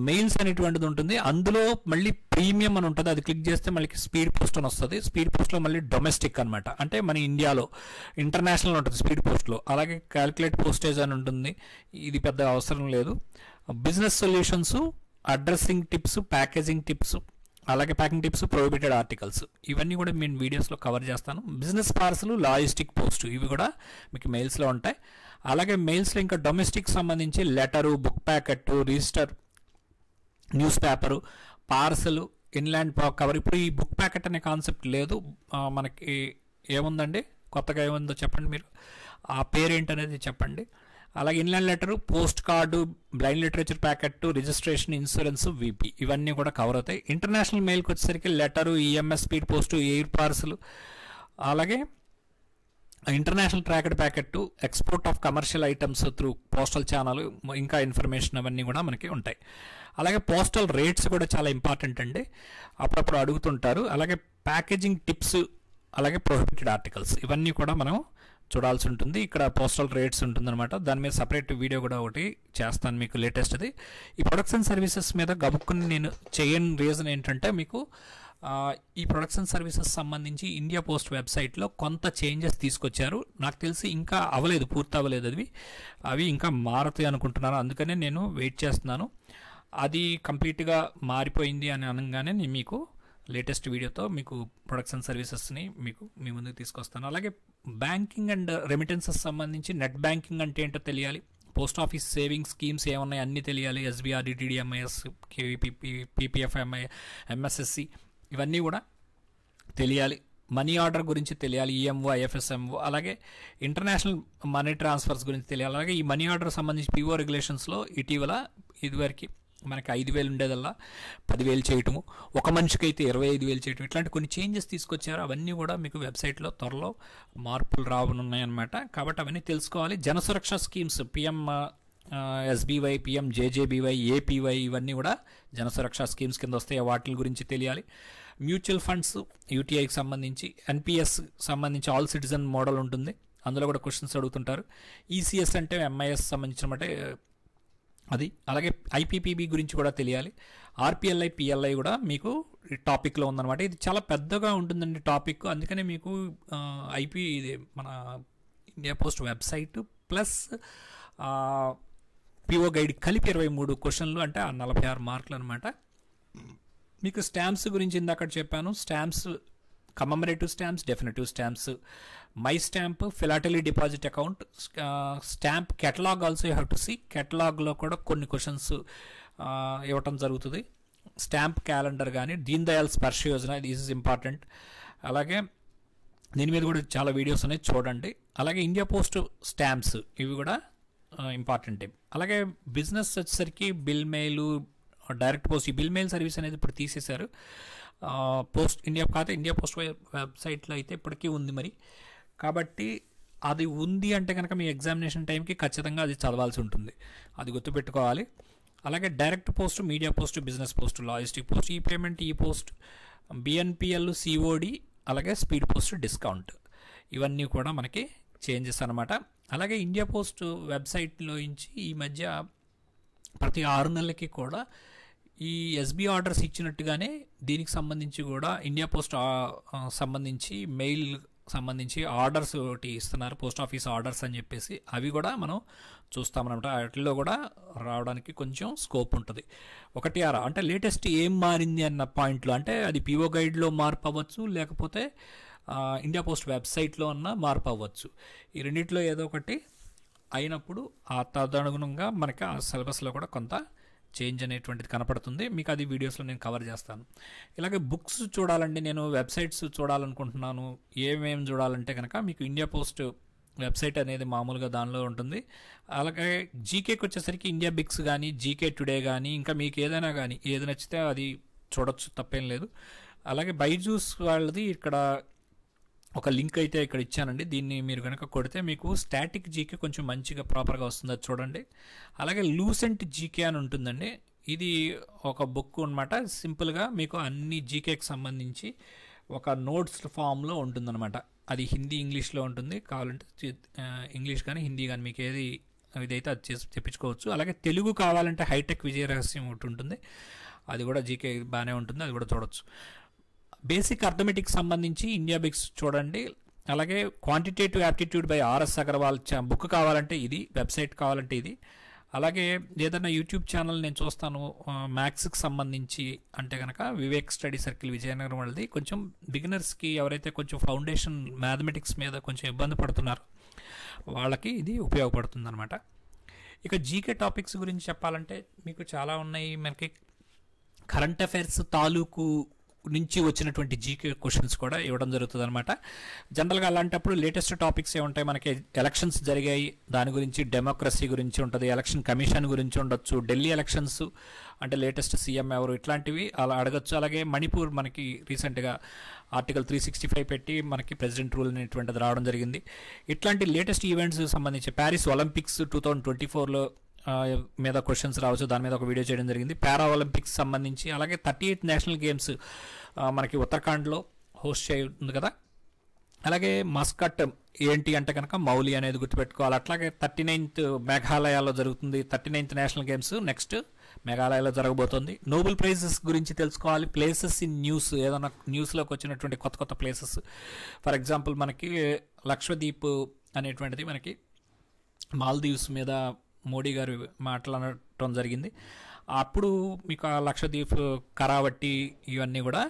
మెయిల్స్ అనేటువంటిది ఉంటుంది. అందులో మళ్ళీ ప్రీమియం అని ఉంటుంది. అది క్లిక్ చేస్తే మళ్ళీ స్పీడ్ పోస్ట్ అని వస్తుంది. స్పీడ్ పోస్ట్లో మళ్ళీ డొమెస్టిక్ అనమాట, అంటే మన ఇండియాలో. ఇంటర్నేషనల్ ఉంటుంది స్పీడ్ పోస్ట్లో. అలాగే క్యాల్కులేట్ పోస్టేజ్ అని ఉంటుంది. ఇది పెద్ద అవసరం లేదు. Business solutions, addressing tips, packaging tips, అలాగే ప్యాకింగ్ టిప్స్, ప్రొహిబిటెడ్ ఆర్టికల్స్, ఇవన్నీ కూడా నేను వీడియోస్లో కవర్ చేస్తాను. బిజినెస్ పార్సల్, లాజిస్టిక్ పోస్ట్, ఇవి కూడా మీకు మెయిల్స్లో ఉంటాయి. అలాగే మెయిల్స్లో ఇంకా డొమెస్టిక్ సంబంధించి letter, book packet, register, news paper, parcel, inland cover. ఇప్పుడు ఈ బుక్ ప్యాకెట్ అనే కాన్సెప్ట్ లేదు మనకి. ఏముందండి కొత్తగా, ఏముందో చెప్పండి మీరు, ఆ పేరేంటనేది చెప్పండి. అలాగే inland letter, post card, blind literature packet, registration, insurance, VP, ఇవన్నీ కూడా కవర్ అవుతాయి. ఇంటర్నేషనల్ మెయిల్కి వచ్చేసరికి letter, EMS, speed post, air parcel, అలాగే international tracked packet, export of commercial items through postal channel, ఇంకా ఇన్ఫర్మేషన్ అవన్నీ కూడా మనకి ఉంటాయి. అలాగే పోస్టల్ రేట్స్ కూడా చాలా ఇంపార్టెంట్ అండి, అప్పుడప్పుడు అడుగుతుంటారు. అలాగే ప్యాకేజింగ్ టిప్స్, అలాగే ప్రొహిబిటెడ్ ఆర్టికల్స్ ఇవన్నీ కూడా మనం చూడాల్సి ఉంటుంది. ఇక్కడ పోస్టల్ రేట్స్ ఉంటుందన్నమాట. దాని మీద సపరేట్ వీడియో కూడా ఒకటి చేస్తాను మీకు లేటెస్ట్ది. ఈ ప్రొడక్ట్స్ అండ్ సర్వీసెస్ మీద గబుక్కుని నేను చేయని రీజన్ ఏంటంటే మీకు ఈ ప్రొడక్ట్స్ అండ్ సర్వీసెస్ సంబంధించి ఇండియా పోస్ట్ వెబ్సైట్లో కొంత చేంజెస్ తీసుకొచ్చారు. నాకు తెలిసి ఇంకా అవ్వలేదు, పూర్తి అవ్వలేదు. అవి ఇంకా మారుతాయి అనుకుంటున్నాను. అందుకనే నేను వెయిట్ చేస్తున్నాను. అది కంప్లీట్గా మారిపోయింది అని అనగానే నేను మీకు లేటెస్ట్ వీడియోతో మీకు ప్రొడక్ట్స్ అండ్ సర్వీసెస్ని మీకు మీ ముందుకు తీసుకొస్తాను. అలాగే బ్యాంకింగ్ అండ్ రెమిటెన్సెస్ సంబంధించి నెట్ బ్యాంకింగ్ అంటే ఏంటో తెలియాలి. పోస్ట్ ఆఫీస్ సేవింగ్స్ స్కీమ్స్ ఏమున్నాయి అన్నీ తెలియాలి. ఎస్బీఆర్, డిటిడిఎంఐఎస్, పీపీఎఫ్ఎంఐ, ఎంఎస్ఎస్సి ఇవన్నీ కూడా తెలియాలి. మనీ ఆర్డర్ గురించి తెలియాలి, ఈఎంఓ, ఐఎఫ్ఎస్ఎంఓ. అలాగే ఇంటర్నేషనల్ మనీ ట్రాన్స్ఫర్స్ గురించి తెలియాలి. అలాగే ఈ మనీ ఆర్డర్ సంబంధించి పీఓ రెగ్యులేషన్స్లో ఇటీవల ఇదివరకు మనకి 5,000 ఉండేదల్లా 10,000 చేయటము, ఒక మనిషికి అయితే 25,000 చేయటం, ఇట్లాంటి కొన్ని చేంజెస్ తీసుకొచ్చారు. అవన్నీ కూడా మీకు వెబ్సైట్లో త్వరలో మార్పులు రావనున్నాయన్నమాట. కాబట్టి అవన్నీ తెలుసుకోవాలి. Jansuraksha schemes PM SBY, PM JJBY, APY ఇవన్నీ కూడా జనసురక్ష స్కీమ్స్ కింద వస్తాయి. వాటి గురించి తెలియాలి. మ్యూచువల్ ఫండ్స్ యూటీఐకి సంబంధించి, ఎన్పిఎస్ సంబంధించి ఆల్ సిటిజన్ మోడల్ ఉంటుంది, అందులో కూడా క్వశ్చన్స్ అడుగుతుంటారు. ఈసీఎస్ అంటే ఎంఐఎస్ సంబంధించిన అది. అలాగే ఐపీపీబీ గురించి కూడా తెలియాలి. ఆర్పిఎల్ఐ, పిఎల్ఐ కూడా మీకు టాపిక్లో ఉందన్నమాట. ఇది చాలా పెద్దగా ఉంటుందండి టాపిక్. అందుకనే మీకు ఇది మన India Post website plus PO guide కలిపి 23 క్వశ్చన్లు, అంటే 46 మార్కులు అనమాట. మీకు స్టాంప్స్ గురించి ఇందాక చెప్పాను. Stamps, commemorative stamps, definitive stamps, my stamp, philately deposit account, stamp catalogue also you have to see. కెటలాగ్లో కూడా కొన్ని క్వశ్చన్స్ ఇవ్వటం జరుగుతుంది. స్టాంప్ క్యాలెండర్ కానీ, దీన్ దయాల్ స్పర్శ యోజన, దిస్ ఇస్ ఇంపార్టెంట్. అలాగే దీని మీద కూడా చాలా వీడియోస్ ఉన్నాయి, చూడండి. అలాగే ఇండియా పోస్ట్ స్టాంప్స్ ఇవి కూడా ఇంపార్టెంట్. అలాగే బిజినెస్ వచ్చేసరికి బిల్ మెయిల్, డైరెక్ట్ పోస్ట్. ఈ బిల్ మెయిల్ సర్వీస్ అనేది ఇప్పుడు తీసేశారు. ఇండియా పోస్ట్ వెబ్సైట్లో అయితే ఇప్పటికీ ఉంది మరి. కాబట్టి అది ఉంది అంటే కనుక మీ ఎగ్జామినేషన్ టైంకి ఖచ్చితంగా అది చదవాల్సి ఉంటుంది, అది గుర్తుపెట్టుకోవాలి. అలాగే direct post, media post, business post, logistic post, ఈ పేమెంట్, ఈ పోస్ట్, బిఎన్పిఎల్, సిఓడి, అలాగే స్పీడ్ పోస్ట్, డిస్కౌంట్, ఇవన్నీ కూడా మనకి చేంజెస్ అనమాట. అలాగే ఇండియా పోస్ట్ వెబ్సైట్లో నుంచి ఈ మధ్య ప్రతి 6 నెలలకి కూడా ఈ ఎస్బీ ఆర్డర్స్ ఇచ్చినట్టుగానే దీనికి సంబంధించి కూడా ఇండియా పోస్ట్ సంబంధించి మెయిల్ సంబంధించి ఆర్డర్స్ ఒకటి ఇస్తున్నారు, పోస్ట్ ఆఫీస్ ఆర్డర్స్ అని చెప్పేసి. అవి కూడా మనం చూస్తామన్నమాట. వాటిల్లో కూడా రావడానికి కొంచెం స్కోప్ ఉంటుంది. 1 అంటే లేటెస్ట్ ఏం మారింది అన్న పాయింట్లో, అంటే అది పిఓ గైడ్లో మార్పు అవ్వచ్చు, లేకపోతే ఇండియా పోస్ట్ వెబ్సైట్లో ఉన్న మార్పు అవ్వచ్చు. ఈ రెండిట్లో ఏదో ఒకటి అయినప్పుడు ఆ తదనుగుణంగా మనకి ఆ సిలబస్లో కూడా కొంత చేంజ్ అనేటువంటిది కనపడుతుంది. మీకు అది వీడియోస్లో నేను కవర్ చేస్తాను. ఇలాగే బుక్స్ చూడాలండి, నేను వెబ్సైట్స్ చూడాలనుకుంటున్నాను. ఏమేమి చూడాలంటే కనుక మీకు ఇండియా పోస్ట్ వెబ్సైట్ అనేది మామూలుగా దానిలో ఉంటుంది. అలాగే జీకేకి వచ్చేసరికి ఇండియా బిక్స్ కానీ, జీకే టుడే కానీ, ఇంకా మీకు ఏదైనా కానీ ఏది నచ్చితే అది చూడొచ్చు, తప్పేం లేదు. అలాగే బైజూస్ వాళ్ళది ఇక్కడ ఒక లింక్ అయితే ఇక్కడ ఇచ్చానండి. దీన్ని మీరు కనుక కొడితే మీకు స్టాటిక్ జీకే కొంచెం మంచిగా ప్రాపర్గా వస్తుంది, అది చూడండి. అలాగే లూసెంట్ జీకే అని ఉంటుందండి. ఇది ఒక బుక్ అనమాట. సింపుల్గా మీకు అన్ని జీకేకి సంబంధించి ఒక నోట్స్ ఫామ్లో ఉంటుందన్నమాట. అది హిందీ, ఇంగ్లీష్లో ఉంటుంది. కావాలంటే ఇంగ్లీష్ కానీ హిందీ కానీ మీకు ఏది ఇదైతే అది చేసి తెప్పించుకోవచ్చు. అలాగే తెలుగు కావాలంటే హైటెక్ విజయ రహస్యం ఒకటి ఉంటుంది, అది కూడా జీకే బాగానే ఉంటుంది, అది కూడా చూడొచ్చు. బేసిక్ అర్థమెటిక్ సంబంధించి ఇండియా బిక్స్ చూడండి. అలాగే quantitative aptitude by RS Agarwal book కావాలంటే ఇది, వెబ్సైట్ కావాలంటే ఇది. అలాగే ఏదైనా యూట్యూబ్ ఛానల్ నేను చూస్తాను మ్యాథ్స్కి సంబంధించి అంటే కనుక వివేక్ స్టడీ సర్కిల్ విజయనగరం వాళ్ళది. కొంచెం బిగినర్స్కి ఎవరైతే కొంచెం ఫౌండేషన్ మ్యాథమెటిక్స్ మీద కొంచెం ఇబ్బంది పడుతున్నారో వాళ్ళకి ఇది ఉపయోగపడుతుంది అనమాట. ఇక జీకే టాపిక్స్ గురించి చెప్పాలంటే మీకు చాలా ఉన్నాయి. మనకి కరెంట్ అఫైర్స్ తాలూకు నుంచి వచ్చినటువంటి జీకే క్వశ్చన్స్ కూడా ఇవ్వడం జరుగుతుంది అనమాట. జనరల్గా అలాంటప్పుడు లేటెస్ట్ టాపిక్స్ ఏముంటాయి మనకి, ఎలక్షన్స్ జరిగాయి దాని గురించి, డెమోక్రసీ గురించి ఉంటుంది, ఎలక్షన్ కమిషన్ గురించి ఉండొచ్చు, ఢిల్లీ ఎలక్షన్స్ అంటే లేటెస్ట్ సీఎం ఎవరు, ఇట్లాంటివి అలా అడగచ్చు. అలాగే మణిపూర్ మనకి రీసెంట్గా ఆర్టికల్ 365 పెట్టి మనకి ప్రెసిడెంట్ రూల్ అనేటువంటిది రావడం జరిగింది. ఇట్లాంటి లేటెస్ట్ ఈవెంట్స్ సంబంధించి ప్యారిస్ ఒలింపిక్స్ 2024లో మీద క్వశ్చన్స్ రావచ్చు, దాని మీద ఒక వీడియో చేయడం జరిగింది. పారా ఒలింపిక్స్ సంబంధించి, అలాగే 38 నేషనల్ గేమ్స్ మనకి ఉత్తరాఖండ్లో హోస్ట్ చేయండి కదా, అలాగే మస్కట్ ఏంటి అంటే కనుక మౌలి అనేది గుర్తుపెట్టుకోవాలి. అట్లాగే 39th మేఘాలయాలో జరుగుతుంది. 39th నేషనల్ గేమ్స్ నెక్స్ట్ మేఘాలయలో జరగబోతుంది. నోబెల్ ప్రైజెస్ గురించి తెలుసుకోవాలి. ప్లేసెస్ ఇన్ న్యూస్, ఏదైనా న్యూస్లోకి వచ్చినటువంటి కొత్త కొత్త ప్లేసెస్. ఫర్ ఎగ్జాంపుల్ మనకి లక్షద్వీప్ అనేటువంటిది మనకి మాల్దీవ్స్ మీద మోడీ గారు మాట్లాడటం జరిగింది. అప్పుడు మీకు ఆ లక్షద్వీప్, కరావట్టి ఇవన్నీ కూడా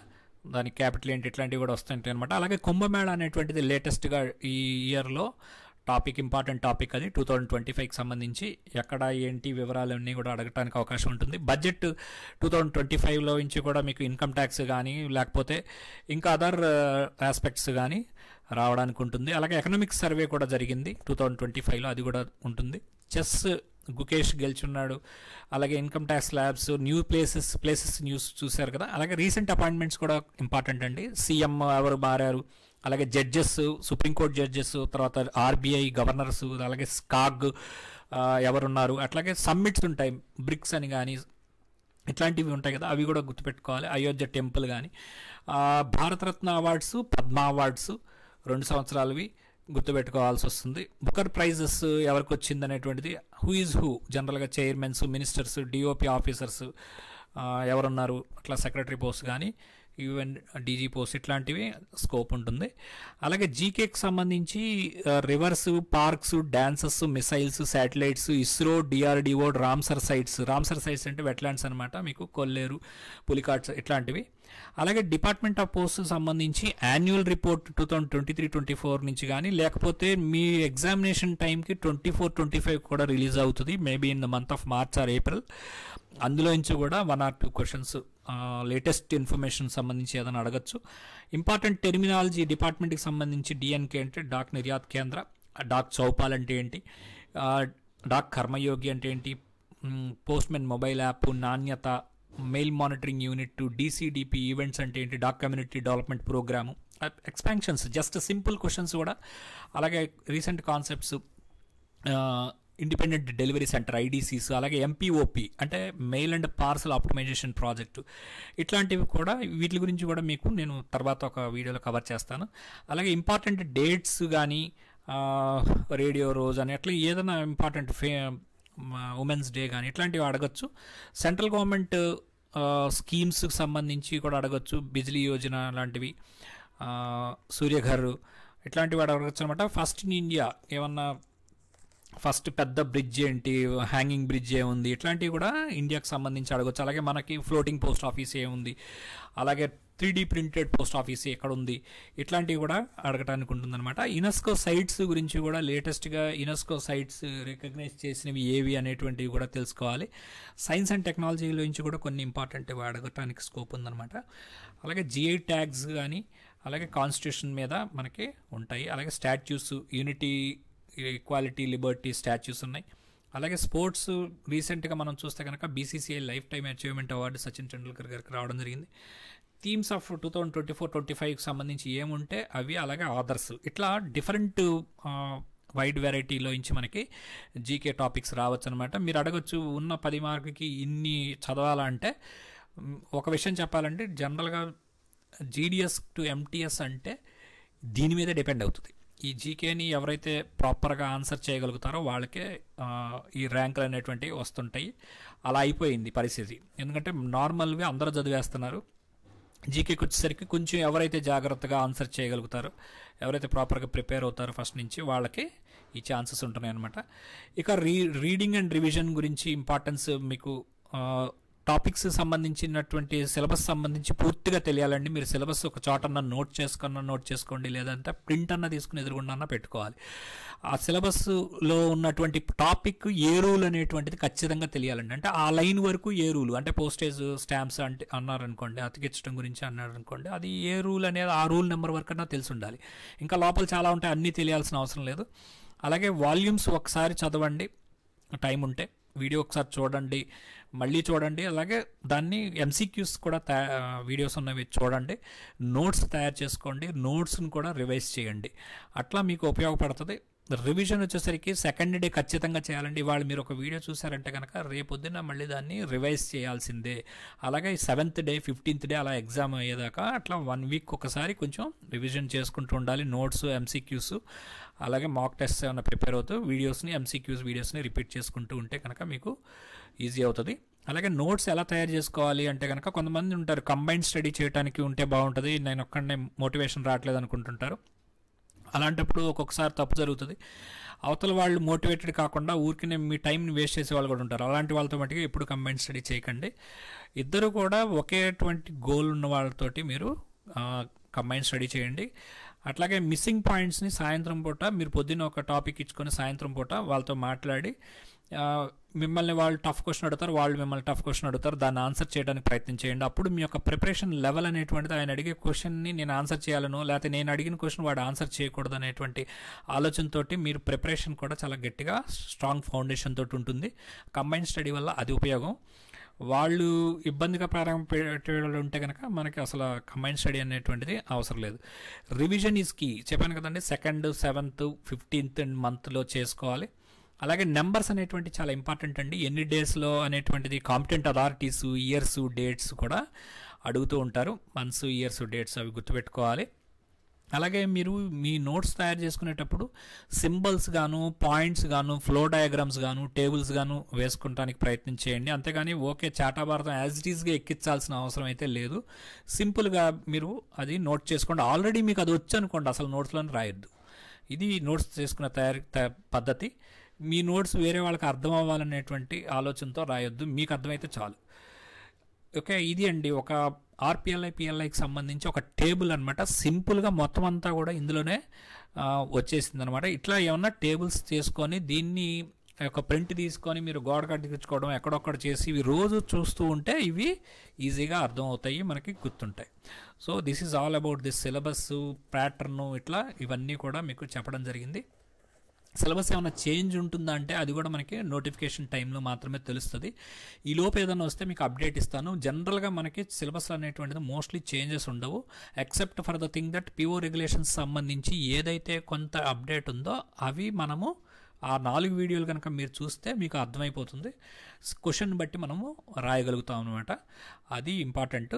దాని క్యాపిటల్ ఏంటి ఇట్లాంటివి కూడా వస్తుంటాయి అనమాట. అలాగే కుంభమేళ అనేటువంటిది లేటెస్ట్గా ఈ ఇయర్లో టాపిక్, ఇంపార్టెంట్ టాపిక్. అది 2025కి సంబంధించి ఎక్కడ ఏంటి వివరాలన్నీ కూడా అడగడానికి అవకాశం ఉంటుంది. బడ్జెట్ 2025లో నుంచి కూడా మీకు ఇన్కమ్ ట్యాక్స్ కానీ లేకపోతే ఇంకా అదర్ ఆస్పెక్ట్స్ కానీ రావడానికి ఉంటుంది. అలాగే ఎకనామిక్స్ సర్వే కూడా జరిగింది 2025లో, అది కూడా ఉంటుంది. చెస్ గుకేష్ గెలుచున్నాడు. అలాగే income tax labs, new places news చూశారు కదా. అలాగే రీసెంట్ అపాయింట్మెంట్స్ కూడా ఇంపార్టెంట్ అండి. సీఎం ఎవరు మారారు, అలాగే జడ్జెస్, సుప్రీంకోర్టు జడ్జెస్, తర్వాత ఆర్బీఐ గవర్నర్స్, అలాగే స్కాగ్ ఎవరున్నారు. అట్లాగే సమ్మిట్స్ ఉంటాయి, బ్రిక్స్ అని కానీ ఇట్లాంటివి ఉంటాయి కదా, అవి కూడా గుర్తుపెట్టుకోవాలి. అయోధ్య టెంపుల్ కానీ, భారతరత్న అవార్డ్స్, పద్మ అవార్డ్స్ 2 సంవత్సరాలవి గుర్తుపెట్టుకోవాల్సి వస్తుంది. బుకర్ ప్రైజెస్ ఎవరికి వచ్చింది అనేటువంటిది హూ ఈజ్ హూ, జనరల్గా చైర్మన్స్, మినిస్టర్స్, డిఓపి ఆఫీసర్స్ ఎవరున్నారు, అట్లా సెక్రటరీ పోస్ట్ కానీ ఈవెన్ డీజీ పోస్ట్ ఇట్లాంటివి స్కోప్ ఉంటుంది. అలాగే జీకేకి సంబంధించి rivers, parks, dances, missiles, satellites, ISRO, DRDO, Ramsar sites అంటే వెట్లాండ్స్ అనమాట, మీకు కొల్లేరు, పులికాట్స్ ఇట్లాంటివి. అలాగే డిపార్ట్మెంట్ ఆఫ్ పోస్ట్ సంబంధించి యాన్యువల్ రిపోర్ట్ 2023-24 నుంచి కానీ లేకపోతే మీ ఎగ్జామినేషన్ టైంకి 24-25 కూడా రిలీజ్ అవుతుంది, maybe in the month of March are April. అందులో నుంచి కూడా 1 or 2 క్వశ్చన్స్ లేటెస్ట్ ఇన్ఫర్మేషన్ సంబంధించి ఏదైనా అడగచ్చు. ఇంపార్టెంట్ టెర్మినాలజీ డిపార్ట్మెంట్కి సంబంధించి డిఎన్కే అంటే డాక్ నిర్యాత్ కేంద్ర, డాక్ చౌపాల్ అంటే ఏంటి, డాక్ కర్మయోగి అంటే ఏంటి, పోస్ట్మెన్ మొబైల్ యాప్, నాణ్యత, mail monitoring unit, DCDP events అంటే ఏంటి, Dak community development programme, expansions, just simple questions కూడా. అలాగే recent concepts, independent delivery centre IDCs, అలాగే ఎంపీఓపి అంటే mail and parcel optimisation project, ఇట్లాంటివి కూడా, వీటి గురించి కూడా మీకు నేను తర్వాత ఒక వీడియోలో కవర్ చేస్తాను. అలాగే ఇంపార్టెంట్ డేట్స్ కానీ, రేడియో రోజు అని అట్లా ఏదైనా ఇంపార్టెంట్ ఉమెన్స్ డే కానీ ఇట్లాంటివి అడగచ్చు. సెంట్రల్ గవర్నమెంట్ స్కీమ్స్కి సంబంధించి కూడా అడగచ్చు, బిజ్లీ యోజన లాంటివి, సూర్యఘర్ ఇట్లాంటివి అడగచ్చు అనమాట. ఫస్ట్ ఇన్ ఇండియా ఏమన్నా, ఫస్ట్ పెద్ద బ్రిడ్జ్ ఏంటి, హ్యాంగింగ్ బ్రిడ్జ్ ఏముంది, ఇట్లాంటివి కూడా ఇండియాకి సంబంధించి అడగచ్చు. అలాగే మనకి ఫ్లోటింగ్ పోస్ట్ ఆఫీస్ ఏముంది, అలాగే 3D ప్రింటెడ్ పోస్ట్ ఆఫీస్ ఎక్కడ ఉంది, ఇట్లాంటివి కూడా అడగటానికి ఉంటుందన్నమాట. యునెస్కో సైట్స్ గురించి కూడా లేటెస్ట్గా యునెస్కో సైట్స్ రికగ్నైజ్ చేసినవి ఏవి అనేటువంటివి కూడా తెలుసుకోవాలి. సైన్స్ అండ్ టెక్నాలజీ గురించి కూడా కొన్ని ఇంపార్టెంట్ అడగటానికి స్కోప్ ఉందన్నమాట. అలాగే జిఐ ట్యాగ్స్ కానీ, అలాగే కాన్స్టిట్యూషన్ మీద మనకి ఉంటాయి. అలాగే statues, unity, equality, Liberty statues ఉన్నాయి. అలాగే స్పోర్ట్స్ రీసెంట్గా మనం చూస్తే కనుక BCCI life time achievement award Sachin Tendulkar గారికి రావడం జరిగింది. థీమ్స్ ఆఫ్ 2024-25కి సంబంధించి ఏముంటే అవి, అలాగే ఆదర్స్, ఇట్లా డిఫరెంట్ వైడ్ వెరైటీలో నుంచి మనకి జీకే టాపిక్స్ రావచ్చు అనమాట. మీరు అడగచ్చు ఉన్న 10 మార్కులకి ఇన్ని చదవాలంటే, ఒక విషయం చెప్పాలంటే జనరల్గా జీడిఎస్ టు ఎంటీఎస్ అంటే దీని మీదే డిపెండ్ అవుతుంది. ఈ జీకేని ఎవరైతే ప్రాపర్గా ఆన్సర్ చేయగలుగుతారో వాళ్ళకే ఈ ర్యాంకులు అనేటువంటివి వస్తుంటాయి. అలా అయిపోయింది పరిస్థితి. ఎందుకంటే నార్మల్గా అందరూ చదివేస్తున్నారు. జీకేకి వచ్చేసరికి కొంచెం ఎవరైతే జాగ్రత్తగా ఆన్సర్ చేయగలుగుతారో, ఎవరైతే ప్రాపర్గా ప్రిపేర్ అవుతారో ఫస్ట్ నుంచి, వాళ్ళకి ఈ ఛాన్సెస్ ఉంటున్నాయి అన్నమాట. ఇక రీడింగ్ అండ్ రివిజన్ గురించి ఇంపార్టెన్స్ మీకు టాపిక్స్ సంబంధించినటువంటి సిలబస్ సంబంధించి పూర్తిగా తెలియాలండి. మీరు సిలబస్ ఒక చోటన్నా నోట్ చేసుకోండి, లేదంటే ప్రింట్ అన్న తీసుకుని ఎదురుగుండా పెట్టుకోవాలి. ఆ సిలబస్లో ఉన్నటువంటి టాపిక్ ఏ రూల్ అనేటువంటిది ఖచ్చితంగా తెలియాలండి. అంటే ఆ లైన్ వరకు ఏ రూల్, అంటే పోస్టేజ్ స్టాంప్స్ అంటే అన్నారనుకోండి, అతికించడం గురించి అన్నారనుకోండి, అది ఏ రూల్ అనేది ఆ రూల్ నెంబర్ వరకు అన్నా తెలిసి ఉండాలి. ఇంకా లోపల చాలా ఉంటాయి, అన్నీ తెలియాల్సిన అవసరం లేదు. అలాగే వాల్యూమ్స్ ఒకసారి చదవండి, టైం ఉంటే వీడియో ఒకసారి చూడండి, మళ్ళీ చూడండి. అలాగే దాన్ని ఎంసీక్యూస్ కూడా వీడియోస్ ఉన్నవి చూడండి, నోట్స్ తయారు చేసుకోండి, నోట్స్ని కూడా రివైజ్ చేయండి. అట్లా మీకు ఉపయోగపడుతుంది. రివిజన్ వచ్చేసరికి సెకండ్ డే ఖచ్చితంగా చేయాలండి. ఇవాళ మీరు ఒక వీడియో చూసారంటే కనుక రేపొద్దున మళ్ళీ దాన్ని రివైజ్ చేయాల్సిందే. అలాగే 7th డే 15th డే అలా ఎగ్జామ్ అయ్యేదాకా అట్లా 1 వీక్ ఒకసారి కొంచెం రివిజన్ చేసుకుంటూ ఉండాలి. నోట్స్, ఎంసీక్యూస్, అలాగే మాక్ టెస్ట్ ఏమైనా ప్రిపేర్ అవుతూ వీడియోస్ని, ఎంసీక్యూస్ వీడియోస్ని రిపీట్ చేసుకుంటూ ఉంటే కనుక మీకు ఈజీ అవుతుంది. అలాగే నోట్స్ ఎలా తయారు చేసుకోవాలి అంటే కనుక కొంతమంది ఉంటారు కంబైన్డ్ స్టడీ చేయడానికి ఉంటే బాగుంటుంది, నేను ఒక్కడనే మోటివేషన్ రావట్లేదు అనుకుంటుంటారు. అలాంటప్పుడు ఒక్కొక్కసారి తప్పు జరుగుతుంది. అవతల వాళ్ళు మోటివేటెడ్ కాకుండా ఊరికనే మీ టైంని వేస్ట్ చేసే వాళ్ళు కూడా ఉంటారు. అలాంటి వాళ్ళతో మటుకు ఎప్పుడు కంబైన్డ్ స్టడీ చేయకండి. ఇద్దరు కూడా ఒకేటువంటి గోల్ ఉన్న వాళ్ళతోటి మీరు కంబైన్డ్ స్టడీ చేయండి. అట్లాగే మిస్సింగ్ పాయింట్స్ని సాయంత్రం పూట మీరు పొద్దున్న ఒక టాపిక్ ఇచ్చుకొని సాయంత్రం పూట వాళ్ళతో మాట్లాడి మిమ్మల్ని వాళ్ళు టఫ్ క్వశ్చన్ అడుగుతారు, వాళ్ళు మిమ్మల్ని టఫ్ క్వశ్చన్ అడుగుతారు, దాన్ని ఆన్సర్ చేయడానికి ప్రయత్నం చేయండి. అప్పుడు మీ యొక్క ప్రిపరేషన్ లెవెల్ అనేటువంటిది ఆయన అడిగే క్వశ్చన్ని నేను ఆన్సర్ చేయాలను, లేకపోతే నేను అడిగిన క్వశ్చన్ వాడు ఆన్సర్ చేయకూడదు అనేటువంటి ఆలోచనతోటి మీరు ప్రిపరేషన్ కూడా చాలా గట్టిగా స్ట్రాంగ్ ఫౌండేషన్ తోటి ఉంటుంది. కంబైన్డ్ స్టడీ వల్ల అది ఉపయోగం. వాళ్ళు ఇబ్బందిగా ప్రారంభం పెట్టేవాళ్ళు ఉంటే కనుక మనకి అసలు కంబైన్డ్ స్టడీ అనేటువంటిది అవసరం లేదు. రివిజన్ ఈజ్ కీ చెప్పాను కదండి. 2nd, 7th, 15th మంత్లో చేసుకోవాలి. అలాగే నెంబర్స్ అనేటువంటి చాలా ఇంపార్టెంట్ అండి. ఎన్ని డేస్లో అనేటువంటిది కాంపిటెంట్ అథారిటీస్ ఇయర్స్, డేట్స్ కూడా అడుగుతూ ఉంటారు. మంత్స్, ఇయర్స్, డేట్స్ అవి గుర్తుపెట్టుకోవాలి. అలాగే మీరు మీ నోట్స్ తయారు చేసుకునేటప్పుడు సింబల్స్ గాను, పాయింట్స్ గాను, ఫ్లో డయాగ్రామ్స్ గాను, టేబుల్స్ గాను వేసుకుంటానికి ప్రయత్నం చేయండి. అంతేగాని ఓకే చాటాభారతం యాజ్ ఇట్ ఈస్గా ఎక్కించాల్సిన అవసరం అయితే లేదు. సింపుల్గా మీరు అది నోట్ చేసుకోండి. ఆల్రెడీ మీకు అది వచ్చు అనుకోండి, అసలు నోట్స్లను రాయొద్దు. ఇది నోట్స్ చేసుకునే పద్ధతి. మీ నోట్స్ వేరే వాళ్ళకి అర్థం అవ్వాలనేటువంటి ఆలోచనతో రాయొద్దు, మీకు అర్థమైతే చాలు. ఓకే, ఇది అండి ఒక ఆర్పిఎల్ఐ, పిఎల్ఐకి సంబంధించి ఒక టేబుల్ అనమాట. సింపుల్గా మొత్తం అంతా కూడా ఇందులోనే వచ్చేసింది అనమాట. ఇట్లా ఏమన్నా టేబుల్స్ చేసుకొని దీన్ని ఒక ప్రింట్ తీసుకొని మీరు గోడ కట్టించుకోవడం ఎక్కడొక్కడ చేసి ఇవి రోజు చూస్తూ ఉంటే ఇవి ఈజీగా అర్థం అవుతాయి, మనకి గుర్తుంటాయి. So this is all about this syllabus pattern, ఇట్లా ఇవన్నీ కూడా మీకు చెప్పడం జరిగింది. సిలబస్ ఏమైనా చేంజ్ ఉంటుందా అంటే అది కూడా మనకి నోటిఫికేషన్ టైంలో మాత్రమే తెలుస్తుంది. ఈ లోపు ఏదైనా వస్తే మీకు అప్డేట్ ఇస్తాను. జనరల్గా మనకి సిలబస్ అనేటువంటిది మోస్ట్లీ చేంజెస్ ఉండవు, except for the thing that PO regulations సంబంధించి ఏదైతే కొంత అప్డేట్ ఉందో అవి మనము ఆ 4 వీడియోలు కనుక మీరు చూస్తే మీకు అర్థమైపోతుంది. క్వశ్చన్ బట్టి మనము రాయగలుగుతాం అనమాట. అది ఇంపార్టెంట్.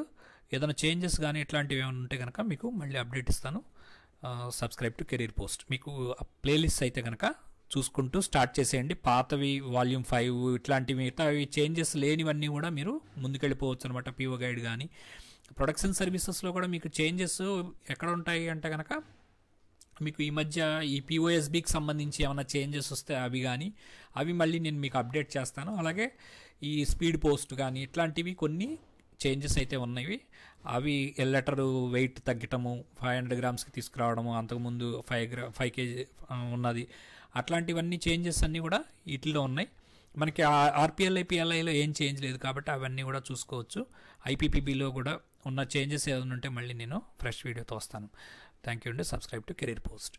ఏదైనా చేంజెస్ కానీ ఇట్లాంటివి ఏమైనా ఉంటే కనుక మీకు మళ్ళీ అప్డేట్ ఇస్తాను. Subscribe to career post. మీకు ప్లేలిస్ట్ అయితే కనుక చూసుకుంటూ స్టార్ట్ చేసేయండి. పాతవి వాల్యూమ్ 5 ఇట్లాంటివి మిగతావి చేంజెస్ లేనివన్నీ కూడా మీరు ముందుకెళ్ళిపోవచ్చు అనమాట. పిఓ గైడ్ కానీ ప్రొడక్షన్ సర్వీసెస్లో కూడా మీకు చేంజెస్ ఎక్కడ ఉంటాయి అంటే కనుక మీకు ఈ మధ్య ఈ పిఓఎస్బికి సంబంధించి ఏమైనా చేంజెస్ వస్తే అవి మళ్ళీ నేను మీకు అప్డేట్ చేస్తాను. అలాగే ఈ స్పీడ్ పోస్ట్ కానీ ఇట్లాంటివి కొన్ని చేంజెస్ అయితే ఉన్నవి. అవి లెటరు వెయిట్ తగ్గటము, 500 గ్రామ్స్కి తీసుకురావడము, అంతకుముందు 5 kg ఉన్నది, అట్లాంటివన్నీ చేంజెస్ అన్నీ కూడా వీటిలో ఉన్నాయి. మనకి ఆర్పిఎల్ఐ, పిఎల్ఐలో ఏం చేంజ్ లేదు కాబట్టి అవన్నీ కూడా చూసుకోవచ్చు. ఐపీపీబీలో కూడా ఉన్న చేంజెస్ ఏదైనా ఉంటే మళ్ళీ నేను ఫ్రెష్ వీడియోతో వస్తాను. థ్యాంక్ యూ అండి. Subscribe to career post.